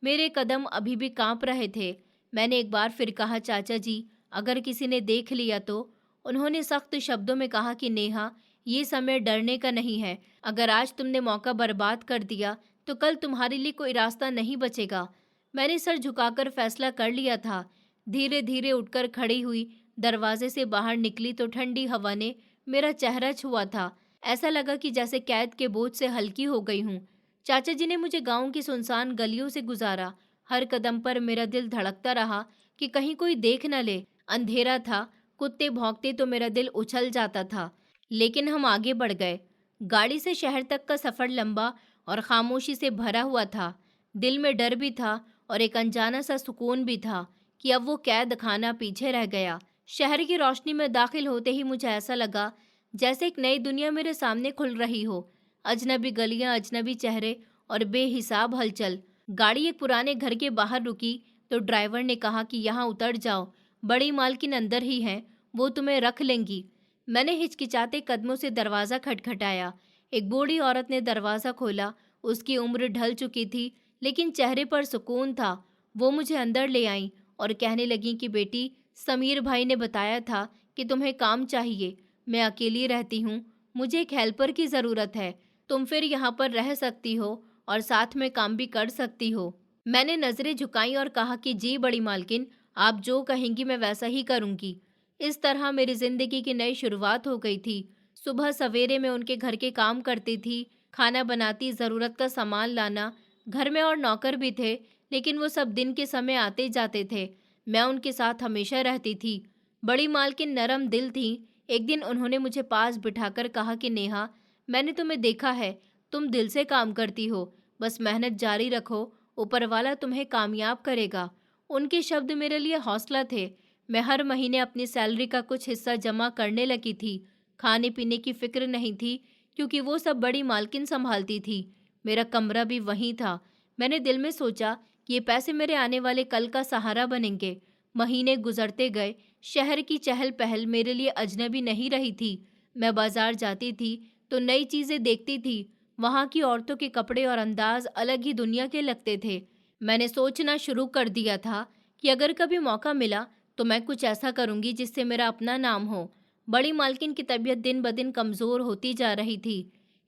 मेरे कदम अभी भी कांप रहे थे। मैंने एक बार फिर कहा, चाचा जी, अगर किसी ने देख लिया तो? उन्होंने सख्त शब्दों में कहा कि नेहा, ये समय डरने का नहीं है। अगर आज तुमने मौका बर्बाद कर दिया तो कल तुम्हारे लिए कोई रास्ता नहीं बचेगा। मैंने सर झुकाकर फैसला कर लिया था। धीरे धीरे उठकर खड़ी हुई। दरवाजे से बाहर निकली तो ठंडी हवा ने मेरा चेहरा छुआ था। ऐसा लगा कि जैसे कैद के बोझ से हल्की हो गई हूँ। चाचा जी ने मुझे गांव की सुनसान गलियों से गुजारा। हर कदम पर मेरा दिल धड़कता रहा कि कहीं कोई देख न ले। अंधेरा था, कुत्ते भौंकते तो मेरा दिल उछल जाता था। लेकिन हम आगे बढ़ गए। गाड़ी से शहर तक का सफ़र लंबा और खामोशी से भरा हुआ था। दिल में डर भी था और एक अनजाना सा सुकून भी था कि अब वो कैद खाना पीछे रह गया। शहर की रोशनी में दाखिल होते ही मुझे ऐसा लगा जैसे एक नई दुनिया मेरे सामने खुल रही हो। अजनबी गलियां, अजनबी चेहरे और बेहिसाब हलचल। गाड़ी एक पुराने घर के बाहर रुकी तो ड्राइवर ने कहा कि यहाँ उतर जाओ, बड़ी मालकिन अंदर ही हैं, वो तुम्हें रख लेंगी। मैंने हिचकिचाते कदमों से दरवाज़ा खटखटाया। एक बूढ़ी औरत ने दरवाज़ा खोला। उसकी उम्र ढल चुकी थी, लेकिन चेहरे पर सुकून था। वो मुझे अंदर ले आई और कहने लगी कि बेटी, समीर भाई ने बताया था कि तुम्हें काम चाहिए। मैं अकेली रहती हूँ, मुझे एक हेल्पर की ज़रूरत है। तुम फिर यहाँ पर रह सकती हो और साथ में काम भी कर सकती हो। मैंने नज़रें झुकाई और कहा कि जी बड़ी मालकिन, आप जो कहेंगी मैं वैसा ही करूँगी। इस तरह मेरी ज़िंदगी की नई शुरुआत हो गई थी। सुबह सवेरे मैं उनके घर के काम करती थी, खाना बनाती, ज़रूरत का सामान लाना। घर में और नौकर भी थे, लेकिन वो सब दिन के समय आते जाते थे। मैं उनके साथ हमेशा रहती थी। बड़ी मालकिन नरम दिल थी। एक दिन उन्होंने मुझे पास बिठाकर कहा कि नेहा, मैंने तुम्हें देखा है, तुम दिल से काम करती हो, बस मेहनत जारी रखो, ऊपर वाला तुम्हें कामयाब करेगा। उनके शब्द मेरे लिए हौसला थे। मैं हर महीने अपनी सैलरी का कुछ हिस्सा जमा करने लगी थी। खाने पीने की फिक्र नहीं थी, क्योंकि वो सब बड़ी मालकिन संभालती थी। मेरा कमरा भी वहीं था। मैंने दिल में सोचा कि ये पैसे मेरे आने वाले कल का सहारा बनेंगे। महीने गुजरते गए। शहर की चहल पहल मेरे लिए अजनबी नहीं रही थी। मैं बाजार जाती थी तो नई चीजें देखती थी। वहाँ की औरतों के कपड़े और अंदाज अलग ही दुनिया के लगते थे। मैंने सोचना शुरू कर दिया था कि अगर कभी मौका मिला तो मैं कुछ ऐसा करूंगी जिससे मेरा अपना नाम हो। बड़ी मालकिन की तबीयत दिन ब दिन कमज़ोर होती जा रही थी।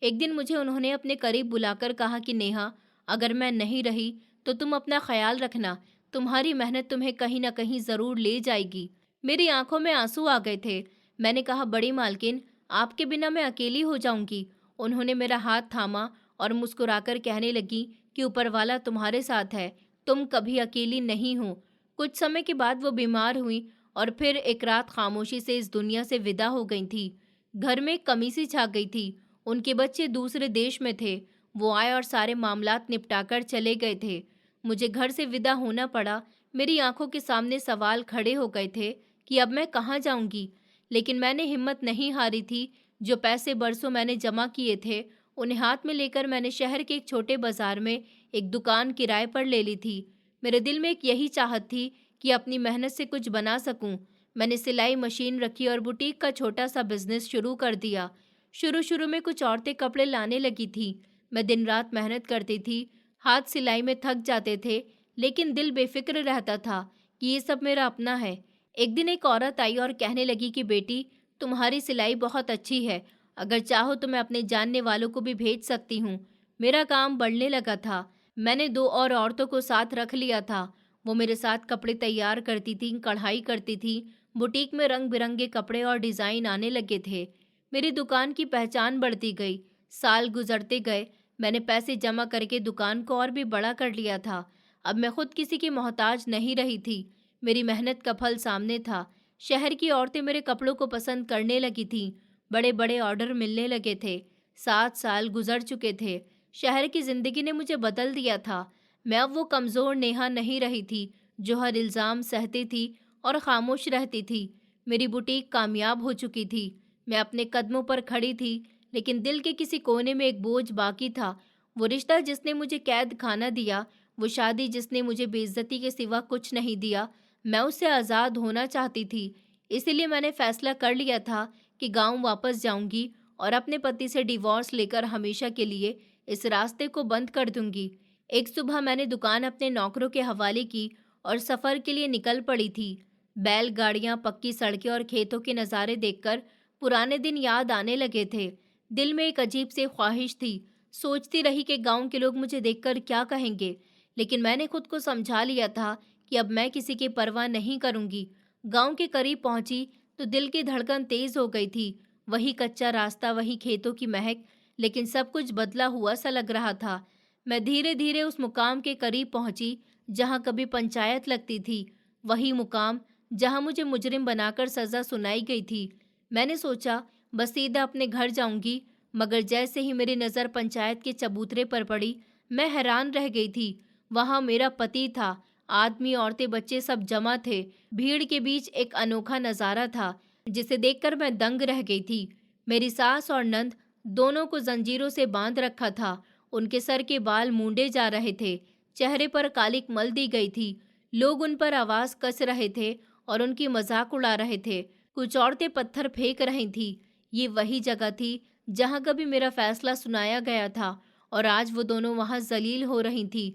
एक दिन मुझे उन्होंने अपने करीब बुलाकर कहा कि नेहा, अगर मैं नहीं रही तो तुम अपना ख्याल रखना, तुम्हारी मेहनत तुम्हें कहीं ना कहीं ज़रूर ले जाएगी। मेरी आंखों में आंसू आ गए थे। मैंने कहा, बड़ी मालकिन, आपके बिना मैं अकेली हो जाऊंगी। उन्होंने मेरा हाथ थामा और मुस्कुराकर कहने लगी कि ऊपर वाला तुम्हारे साथ है, तुम कभी अकेली नहीं हो। कुछ समय के बाद वो बीमार हुई और फिर एक रात खामोशी से इस दुनिया से विदा हो गई थी। घर में एक कमी सी छा गई थी। उनके बच्चे दूसरे देश में थे। वो आए और सारे मामलात निपटाकर चले गए थे। मुझे घर से विदा होना पड़ा। मेरी आंखों के सामने सवाल खड़े हो गए थे कि अब मैं कहाँ जाऊंगी। लेकिन मैंने हिम्मत नहीं हारी थी। जो पैसे बरसों मैंने जमा किए थे, उन्हें हाथ में लेकर मैंने शहर के एक छोटे बाजार में एक दुकान किराए पर ले ली थी। मेरे दिल में एक यही चाहत थी कि अपनी मेहनत से कुछ बना सकूं। मैंने सिलाई मशीन रखी और बुटीक का छोटा सा बिजनेस शुरू कर दिया। शुरू शुरू में कुछ औरतें कपड़े लाने लगी थी। मैं दिन रात मेहनत करती थी। हाथ सिलाई में थक जाते थे, लेकिन दिल बेफिक्र रहता था कि ये सब मेरा अपना है। एक दिन एक औरत आई और कहने लगी कि बेटी, तुम्हारी सिलाई बहुत अच्छी है, अगर चाहो तो मैं अपने जानने वालों को भी भेज सकती हूँ। मेरा काम बढ़ने लगा था। मैंने दो और औरतों को साथ रख लिया था। वो मेरे साथ कपड़े तैयार करती थी, कढ़ाई करती थी। बुटीक में रंग बिरंगे कपड़े और डिज़ाइन आने लगे थे। मेरी दुकान की पहचान बढ़ती गई। साल गुजरते गए। मैंने पैसे जमा करके दुकान को और भी बड़ा कर लिया था। अब मैं खुद किसी की मोहताज नहीं रही थी। मेरी मेहनत का फल सामने था। शहर की औरतें मेरे कपड़ों को पसंद करने लगी थीं। बड़े बड़े ऑर्डर मिलने लगे थे। 7 साल गुजर चुके थे। शहर की जिंदगी ने मुझे बदल दिया था। मैं अब वो कमज़ोर नेहा नहीं रही थी जो हर इल्ज़ाम सहती थी और खामोश रहती थी। मेरी बुटीक कामयाब हो चुकी थी। मैं अपने कदमों पर खड़ी थी, लेकिन दिल के किसी कोने में एक बोझ बाकी था। वो रिश्ता जिसने मुझे कैद खाना दिया, वो शादी जिसने मुझे बेइज्जती के सिवा कुछ नहीं दिया, मैं उससे आज़ाद होना चाहती थी। इसीलिए मैंने फैसला कर लिया था कि गांव वापस जाऊंगी और अपने पति से डिवोर्स लेकर हमेशा के लिए इस रास्ते को बंद कर दूंगी। एक सुबह मैंने दुकान अपने नौकरों के हवाले की और सफ़र के लिए निकल पड़ी थी। बैलगाड़ियां, पक्की सड़कें और खेतों के नज़ारे देखकर पुराने दिन याद आने लगे थे। दिल में एक अजीब सी ख्वाहिश थी। सोचती रही कि गांव के लोग मुझे देखकर क्या कहेंगे, लेकिन मैंने खुद को समझा लिया था कि अब मैं किसी की परवाह नहीं करूंगी। गांव के करीब पहुंची तो दिल की धड़कन तेज हो गई थी। वही कच्चा रास्ता, वही खेतों की महक, लेकिन सब कुछ बदला हुआ सा लग रहा था। मैं धीरे धीरे उस मुकाम के करीब पहुंची जहां कभी पंचायत लगती थी। वही मुकाम जहां मुझे मुजरिम बनाकर सजा सुनाई गई थी। मैंने सोचा बस सीधा अपने घर जाऊंगी, मगर जैसे ही मेरी नज़र पंचायत के चबूतरे पर पड़ी, मैं हैरान रह गई थी। वहां मेरा पति था। आदमी, औरतें, बच्चे सब जमा थे। भीड़ के बीच एक अनोखा नज़ारा था जिसे देखकर मैं दंग रह गई थी। मेरी सास और नंद दोनों को जंजीरों से बांध रखा था। उनके सर के बाल मूंडे जा रहे थे। चेहरे पर कालिक मल दी गई थी। लोग उन पर आवाज कस रहे थे और उनकी मजाक उड़ा रहे थे। कुछ औरतें पत्थर फेंक रही थीं। ये वही जगह थी जहां कभी मेरा फैसला सुनाया गया था और आज वो दोनों वहां जलील हो रही थी।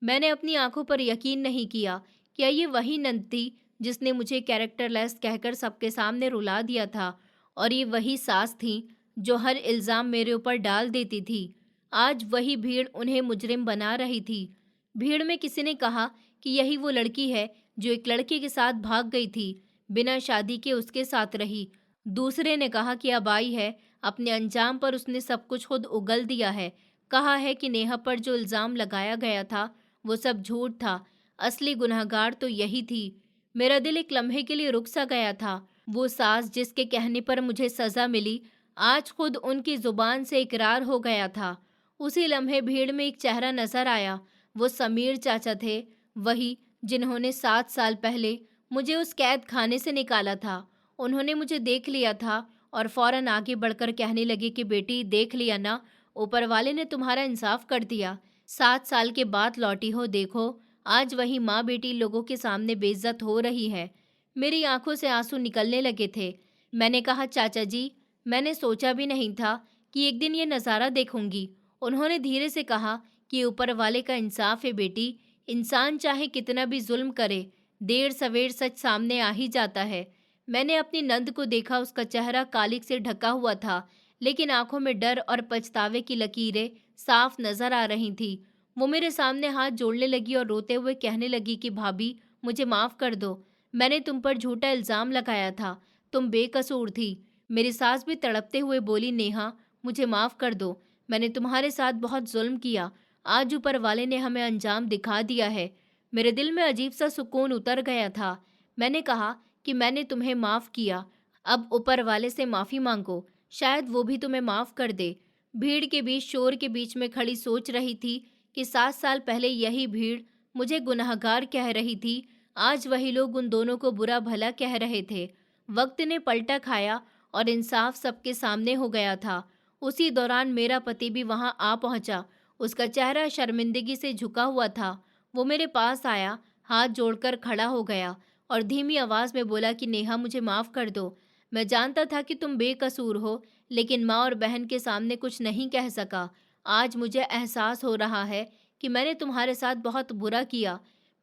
मैंने अपनी आंखों पर यकीन नहीं किया। क्या ये वही नंद थी जिसने मुझे कैरेक्टरलेस कहकर सबके सामने रुला दिया था? और ये वही सास थी जो हर इल्ज़ाम मेरे ऊपर डाल देती थी। आज वही भीड़ उन्हें मुजरिम बना रही थी। भीड़ में किसी ने कहा कि यही वो लड़की है जो एक लड़के के साथ भाग गई थी, बिना शादी के उसके साथ रही। दूसरे ने कहा कि अब आई है, अपने अंजाम पर उसने सब कुछ खुद उगल दिया है। कहा है कि नेहा पर जो इल्ज़ाम लगाया गया था वो सब झूठ था। असली गुनहगार तो यही थी। मेरा दिल एक लम्हे के लिए रुक सा गया था। वो सास जिसके कहने पर मुझे सजा मिली, आज खुद उनकी जुबान से इकरार हो गया था। उसी लम्हे भीड़ में एक चेहरा नजर आया। वो समीर चाचा थे, वही जिन्होंने 7 साल पहले मुझे उस कैद खाने से निकाला था। उन्होंने मुझे देख लिया था और फौरन आगे बढ़कर कहने लगे कि बेटी, देख लिया ना, ऊपर वाले ने तुम्हारा इंसाफ कर दिया। 7 साल के बाद लौटी हो, देखो आज वही माँ बेटी लोगों के सामने बेइज्जत हो रही है। मेरी आंखों से आंसू निकलने लगे थे। मैंने कहा, चाचा जी, मैंने सोचा भी नहीं था कि एक दिन ये नज़ारा देखूंगी। उन्होंने धीरे से कहा कि ऊपर वाले का इंसाफ है बेटी, इंसान चाहे कितना भी जुल्म करे, देर सवेर सच सामने आ ही जाता है। मैंने अपनी नंद को देखा, उसका चेहरा कालिक से ढका हुआ था, लेकिन आंखों में डर और पछतावे की लकीरें साफ नजर आ रही थी। वो मेरे सामने हाथ जोड़ने लगी और रोते हुए कहने लगी कि भाभी, मुझे माफ़ कर दो। मैंने तुम पर झूठा इल्ज़ाम लगाया था, तुम बेकसूर थी। मेरी सास भी तड़पते हुए बोली, नेहा, मुझे माफ़ कर दो, मैंने तुम्हारे साथ बहुत जुल्म किया। आज ऊपर वाले ने हमें अंजाम दिखा दिया है। मेरे दिल में अजीब सा सुकून उतर गया था। मैंने कहा कि मैंने तुम्हें माफ़ किया, अब ऊपर वाले से माफ़ी मांगो, शायद वो भी तुम्हें माफ़ कर दे। भीड़ के बीच, शोर के बीच में खड़ी सोच रही थी कि 7 साल पहले यही भीड़ मुझे गुनहगार कह रही थी, आज वही लोग उन दोनों को बुरा भला कह रहे थे। वक्त ने पलटा खाया और इंसाफ सबके सामने हो गया था। उसी दौरान मेरा पति भी वहां आ पहुंचा। उसका चेहरा शर्मिंदगी से झुका हुआ था। वो मेरे पास आया, हाथ जोड़कर खड़ा हो गया और धीमी आवाज में बोला कि नेहा, मुझे माफ कर दो। मैं जानता था कि तुम बेकसूर हो, लेकिन माँ और बहन के सामने कुछ नहीं कह सका। आज मुझे एहसास हो रहा है कि मैंने तुम्हारे साथ बहुत बुरा किया।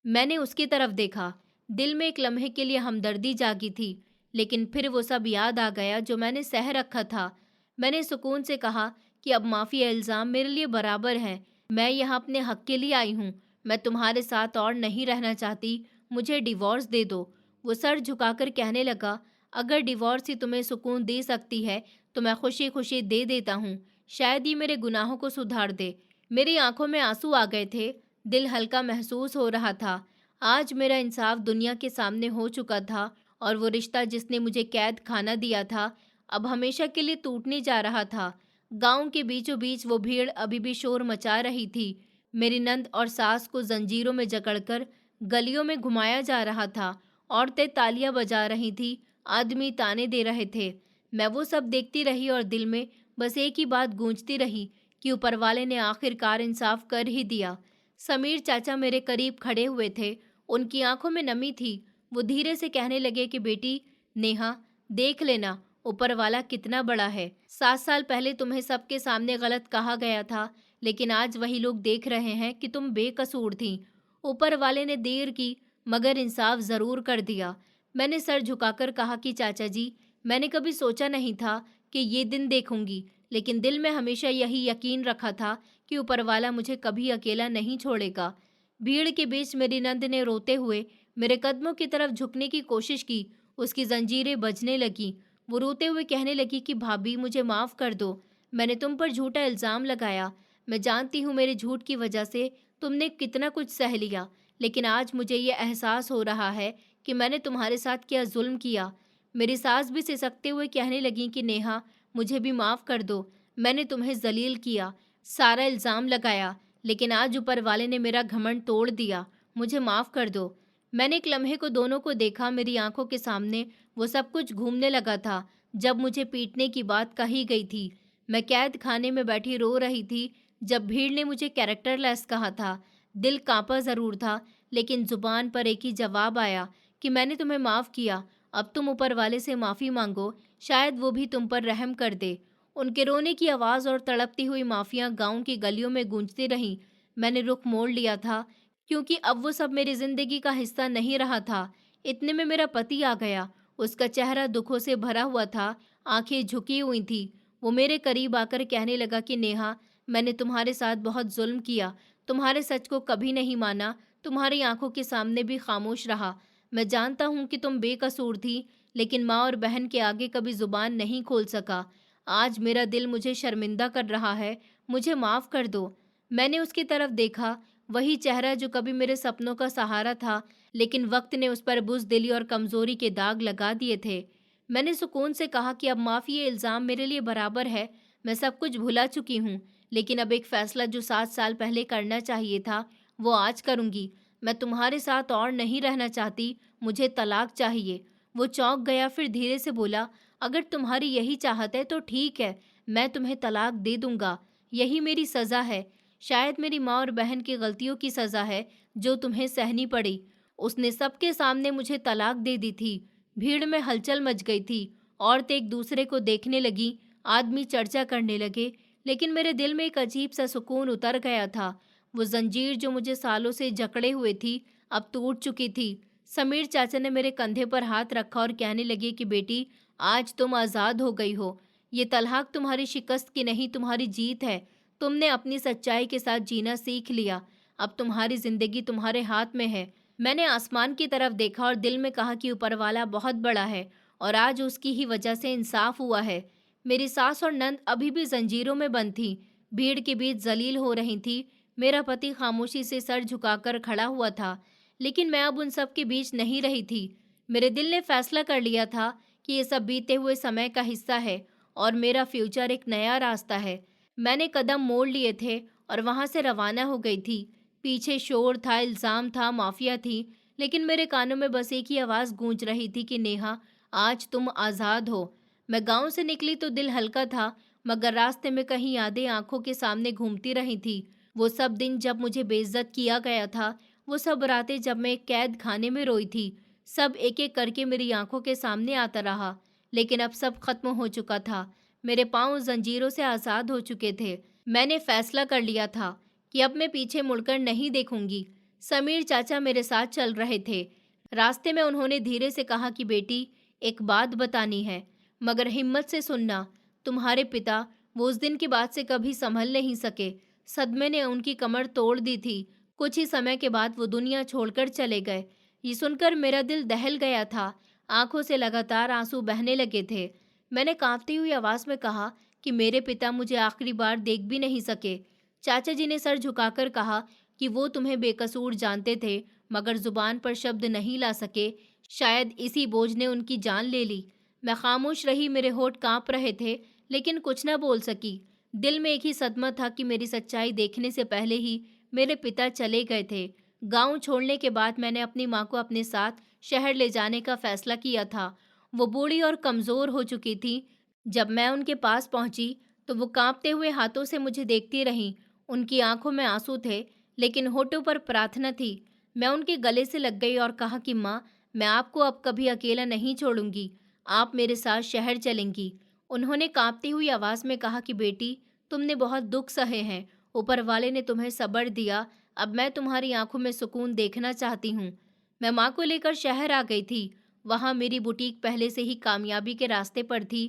मैंने उसकी तरफ देखा। दिल में एक लम्हे के लिए हमदर्दी जागी थी, लेकिन फिर वो सब याद आ गया जो मैंने सह रखा था। मैंने सुकून से कहा कि अब माफ़ी या इल्ज़ाम मेरे लिए बराबर है। मैं यहाँ अपने हक के लिए आई हूँ। मैं तुम्हारे साथ और नहीं रहना चाहती। मुझे डिवोर्स दे दो। वो सर झुकाकर कहने लगा, अगर डिवोर्स ही तुम्हें सुकून दे सकती है तो मैं खुशी खुशी दे देता हूँ। शायद ये मेरे गुनाहों को सुधार दे। मेरी आंखों में आंसू आ गए थे। दिल हल्का महसूस हो रहा था। आज मेरा इंसाफ दुनिया के सामने हो चुका था और वो रिश्ता जिसने मुझे कैद खाना दिया था, अब हमेशा के लिए टूटने जा रहा था। गांव के बीचों बीच वो भीड़ अभी भी शोर मचा रही थी। मेरी नंद और सास को जंजीरों में जकड़कर गलियों में घुमाया जा रहा था। औरतें तालियां बजा रही थी, आदमी ताने दे रहे थे। मैं वो सब देखती रही और दिल में बस एक ही बात गूंजती रही कि ऊपर वाले ने आखिरकार इंसाफ कर ही दिया। समीर चाचा मेरे करीब खड़े हुए थे। उनकी आंखों में नमी थी। वो धीरे से कहने लगे कि बेटी नेहा, देख लेना ऊपर वाला कितना बड़ा है। 7 साल पहले तुम्हें सबके सामने गलत कहा गया था, लेकिन आज वही लोग देख रहे हैं कि तुम बेकसूर थी। ऊपर वाले ने देर की, मगर इंसाफ जरूर कर दिया। मैंने सर झुकाकर कहा कि चाचा जी, मैंने कभी सोचा नहीं था कि ये दिन देखूंगी, लेकिन दिल में हमेशा यही यकीन रखा था कि ऊपर वाला मुझे कभी अकेला नहीं छोड़ेगा। भीड़ के बीच मेरी नंद ने रोते हुए मेरे कदमों की तरफ झुकने की कोशिश की। उसकी जंजीरें बजने लगी। वो रोते हुए कहने लगी कि भाभी, मुझे माफ़ कर दो, मैंने तुम पर झूठा इल्ज़ाम लगाया। मैं जानती हूँ मेरे झूठ की वजह से तुमने कितना कुछ सह लिया, लेकिन आज मुझे ये एहसास हो रहा है कि मैंने तुम्हारे साथ क्या जुल्म किया। मेरी सास भी सिसकते हुए कहने लगी कि नेहा, मुझे भी माफ़ कर दो, मैंने तुम्हें जलील किया, सारा इल्ज़ाम लगाया, लेकिन आज ऊपर वाले ने मेरा घमंड तोड़ दिया, मुझे माफ़ कर दो। मैंने एक लम्हे को दोनों को देखा। मेरी आंखों के सामने वो सब कुछ घूमने लगा था जब मुझे पीटने की बात कही गई थी। मैं कैद खाने में बैठी रो रही थी जब भीड़ ने मुझे कैरेक्टरलेस कहा था। दिल कांपा ज़रूर था, लेकिन जुबान पर एक ही जवाब आया कि मैंने तुम्हें माफ़ किया, अब तुम ऊपर वाले से माफ़ी मांगो, शायद वो भी तुम पर रहम कर दे। उनके रोने की आवाज़ और तड़पती हुई माफियाँ गांव की गलियों में गूंजती रहीं। मैंने रुख मोड़ लिया था, क्योंकि अब वो सब मेरी जिंदगी का हिस्सा नहीं रहा था। इतने में मेरा पति आ गया। उसका चेहरा दुखों से भरा हुआ था, आंखें झुकी हुई थी। वो मेरे करीब आकर कहने लगा कि नेहा, मैंने तुम्हारे साथ बहुत जुल्म किया, तुम्हारे सच को कभी नहीं माना, तुम्हारी आंखों के सामने भी खामोश रहा। मैं जानता हूँ कि तुम बेकसूर थी, लेकिन माँ और बहन के आगे कभी जुबान नहीं खोल सका। आज मेरा दिल मुझे शर्मिंदा कर रहा है, मुझे माफ़ कर दो। मैंने उसकी तरफ देखा। वही चेहरा जो कभी मेरे सपनों का सहारा था, लेकिन वक्त ने उस पर बुज़दिली और कमज़ोरी के दाग लगा दिए थे। मैंने सुकून से कहा कि अब माफ़ी ये इल्ज़ाम मेरे लिए बराबर है, मैं सब कुछ भुला चुकी हूँ, लेकिन अब एक फ़ैसला जो 7 साल पहले करना चाहिए था, वो आज करूँगी। मैं तुम्हारे साथ और नहीं रहना चाहती, मुझे तलाक चाहिए। वो चौंक गया, फिर धीरे से बोला, अगर तुम्हारी यही चाहत है तो ठीक है, मैं तुम्हें तलाक दे दूँगा। यही मेरी सज़ा है। शायद मेरी माँ और बहन की गलतियों की सज़ा है, जो तुम्हें सहनी पड़ी। उसने सबके सामने मुझे तलाक दे दी थी। भीड़ में हलचल मच गई थी। औरतें एक दूसरे को देखने लगीं, आदमी चर्चा करने लगे, लेकिन मेरे दिल में एक अजीब सा सुकून उतर गया था। वो जंजीर जो मुझे सालों से जकड़े हुए थी, अब टूट चुकी थी। समीर चाचा ने मेरे कंधे पर हाथ रखा और कहने लगे कि बेटी, आज तुम आज़ाद हो गई हो। ये तलाक तुम्हारी शिकस्त की नहीं, तुम्हारी जीत है। तुमने अपनी सच्चाई के साथ जीना सीख लिया। अब तुम्हारी जिंदगी तुम्हारे हाथ में है। मैंने आसमान की तरफ देखा और दिल में कहा कि ऊपर वाला बहुत बड़ा है और आज उसकी ही वजह से इंसाफ हुआ है। मेरी सास और नंद अभी भी जंजीरों में बंद थी, भीड़ के बीच जलील हो रही थी। मेरा पति खामोशी से सर झुकाकर खड़ा हुआ था, लेकिन मैं अब उन सब के बीच नहीं रही थी। मेरे दिल ने फैसला कर लिया था कि ये सब बीते हुए समय का हिस्सा है और मेरा फ्यूचर एक नया रास्ता है। मैंने कदम मोड़ लिए थे और वहां से रवाना हो गई थी। पीछे शोर था, इल्ज़ाम था, माफिया थी, लेकिन मेरे कानों में बस एक ही आवाज़ गूंज रही थी कि नेहा, आज तुम आज़ाद हो। मैं गांव से निकली तो दिल हल्का था, मगर रास्ते में कहीं यादें आंखों के सामने घूमती रही थी। वो सब दिन जब मुझे बेइज्जत किया गया था, वो सब रातें जब मैं एक कैद खाने में रोई थी, सब एक एक करके मेरी आंखों के सामने आता रहा। लेकिन अब सब खत्म हो चुका था। मेरे पाँव जंजीरों से आज़ाद हो चुके थे। मैंने फैसला कर लिया था कि अब मैं पीछे मुड़कर नहीं देखूंगी। समीर चाचा मेरे साथ चल रहे थे। रास्ते में उन्होंने धीरे से कहा कि बेटी, एक बात बतानी है, मगर हिम्मत से सुनना। तुम्हारे पिता, वो उस दिन के बाद से कभी संभल नहीं सके। सदमे ने उनकी कमर तोड़ दी थी। कुछ ही समय के बाद वो दुनिया छोड़कर चले गए। ये सुनकर मेरा दिल दहल गया था। आंखों से लगातार आंसू बहने लगे थे। मैंने कांपती हुई आवाज में कहा कि मेरे पिता मुझे आखिरी बार देख भी नहीं सके। चाचा जी ने सर झुकाकर कहा कि वो तुम्हें बेकसूर जानते थे, मगर जुबान पर शब्द नहीं ला सके। शायद इसी बोझ ने उनकी जान ले ली। मैं खामोश रही, मेरे होठ कांप रहे थे, लेकिन कुछ न बोल सकी। दिल में एक ही सदमा था कि मेरी सच्चाई देखने से पहले ही मेरे पिता चले गए थे। गांव छोड़ने के बाद मैंने अपनी माँ को अपने साथ शहर ले जाने का फैसला किया था। वो बूढ़ी और कमज़ोर हो चुकी थी। जब मैं उनके पास पहुंची तो वो कांपते हुए हाथों से मुझे देखती रहीं। उनकी आंखों में आंसू थे, लेकिन होठों पर प्रार्थना थी। मैं उनके गले से लग गई और कहा कि माँ, मैं आपको अब कभी अकेला नहीं छोड़ूंगी। आप मेरे साथ शहर चलेंगी। उन्होंने कांपती हुई आवाज़ में कहा कि बेटी, तुमने बहुत दुख सहे हैं। ऊपर वाले ने तुम्हें सब्र दिया। अब मैं तुम्हारी आंखों में सुकून देखना चाहती हूँ। मैं माँ को लेकर शहर आ गई थी। वहाँ मेरी बुटीक पहले से ही कामयाबी के रास्ते पर थी।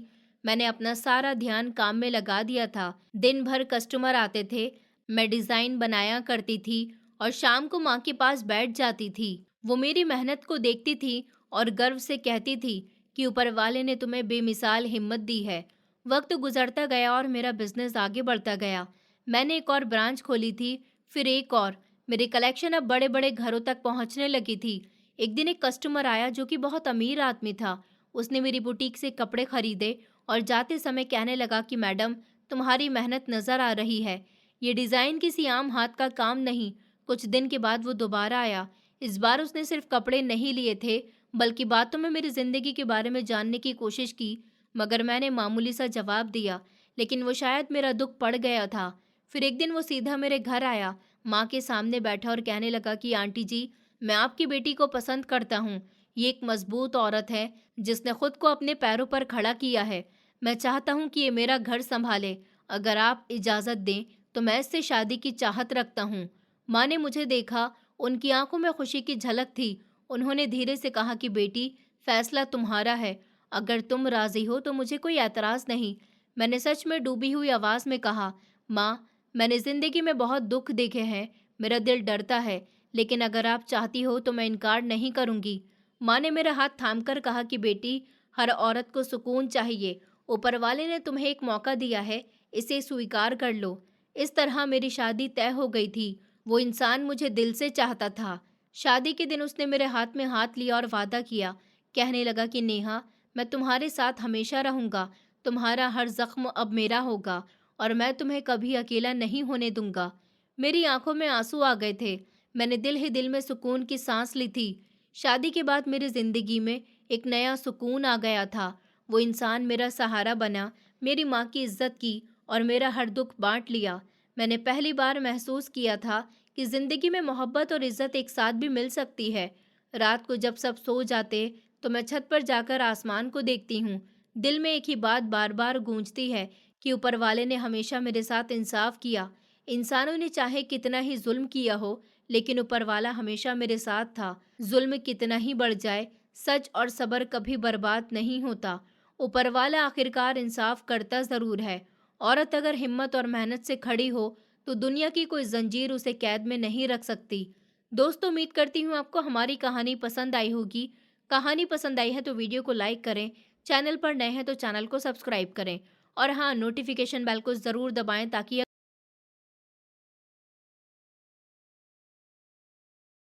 मैंने अपना सारा ध्यान काम में लगा दिया था। दिन भर कस्टमर आते थे, मैं डिज़ाइन बनाया करती थी और शाम को माँ के पास बैठ जाती थी। वो मेरी मेहनत को देखती थी और गर्व से कहती थी कि ऊपर वाले ने तुम्हें बेमिसाल हिम्मत दी है। वक्त गुजरता गया और मेरा बिजनेस आगे बढ़ता गया। मैंने एक और ब्रांच खोली थी, फिर एक और। मेरी कलेक्शन अब बड़े बड़े घरों तक पहुंचने लगी थी। एक दिन एक कस्टमर आया जो कि बहुत अमीर आदमी था। उसने मेरी बुटीक से कपड़े खरीदे और जाते समय कहने लगा कि मैडम, तुम्हारी मेहनत नज़र आ रही है। ये डिज़ाइन किसी आम हाथ का काम नहीं। कुछ दिन के बाद वो दोबारा आया। इस बार उसने सिर्फ कपड़े नहीं लिए थे, बल्कि बातों में मेरी ज़िंदगी के बारे में जानने की कोशिश की। मगर मैंने मामूली सा जवाब दिया, लेकिन वो शायद मेरा दुख पड़ गया था। फिर एक दिन वो सीधा मेरे घर आया, माँ के सामने बैठा और कहने लगा कि आंटी जी, मैं आपकी बेटी को पसंद करता हूँ। ये एक मजबूत औरत है जिसने खुद को अपने पैरों पर खड़ा किया है। मैं चाहता हूँ कि ये मेरा घर संभाले। अगर आप इजाज़त दें तो मैं इससे शादी की चाहत रखता हूँ। माँ ने मुझे देखा, उनकी आंखों में खुशी की झलक थी। उन्होंने धीरे से कहा कि बेटी, फैसला तुम्हारा है। अगर तुम राजी हो तो मुझे कोई एतराज़ नहीं। मैंने सच में डूबी हुई आवाज़ में कहा, माँ, मैंने ज़िंदगी में बहुत दुख देखे हैं, मेरा दिल डरता है, लेकिन अगर आप चाहती हो तो मैं इनकार नहीं करूँगी। माँ ने मेरा हाथ थामकर कहा कि बेटी, हर औरत को सुकून चाहिए। ऊपर वाले ने तुम्हें एक मौका दिया है, इसे स्वीकार कर लो। इस तरह मेरी शादी तय हो गई थी वो इंसान मुझे दिल से चाहता था। शादी के दिन उसने मेरे हाथ में हाथ लिया और वादा किया। कहने लगा कि नेहा, मैं तुम्हारे साथ हमेशा रहूंगा। तुम्हारा हर जख्म अब मेरा होगा और मैं तुम्हें कभी अकेला नहीं होने दूंगा। मेरी आंखों में आंसू आ गए थे। मैंने दिल ही दिल में सुकून की सांस ली थी। शादी के बाद मेरी जिंदगी में एक नया सुकून आ गया था। वो इंसान मेरा सहारा बना, मेरी माँ की इज्जत की और मेरा हर दुख बांट लिया। मैंने पहली बार महसूस किया था कि जिंदगी में मोहब्बत और इज्जत एक साथ भी मिल सकती है। रात को जब सब सो जाते तो मैं छत पर जाकर आसमान को देखती हूँ। दिल में एक ही बात बार बार गूंजती है कि ऊपर वाले ने हमेशा मेरे साथ इंसाफ किया। इंसानों ने चाहे कितना ही जुल्म किया हो, लेकिन ऊपर वाला हमेशा मेरे साथ था। जुल्म कितना ही बढ़ जाए, सच और सब्र कभी बर्बाद नहीं होता। ऊपर वाला आखिरकार इंसाफ करता जरूर है। औरत अगर हिम्मत और मेहनत से खड़ी हो तो दुनिया की कोई जंजीर उसे कैद में नहीं रख सकती। दोस्तों, उम्मीद करती हूँ आपको हमारी कहानी पसंद आई होगी। कहानी पसंद आई है तो वीडियो को लाइक करें, चैनल पर नए हैं तो चैनल को सब्सक्राइब करें और हाँ, नोटिफिकेशन बेल को ज़रूर दबाएं ताकि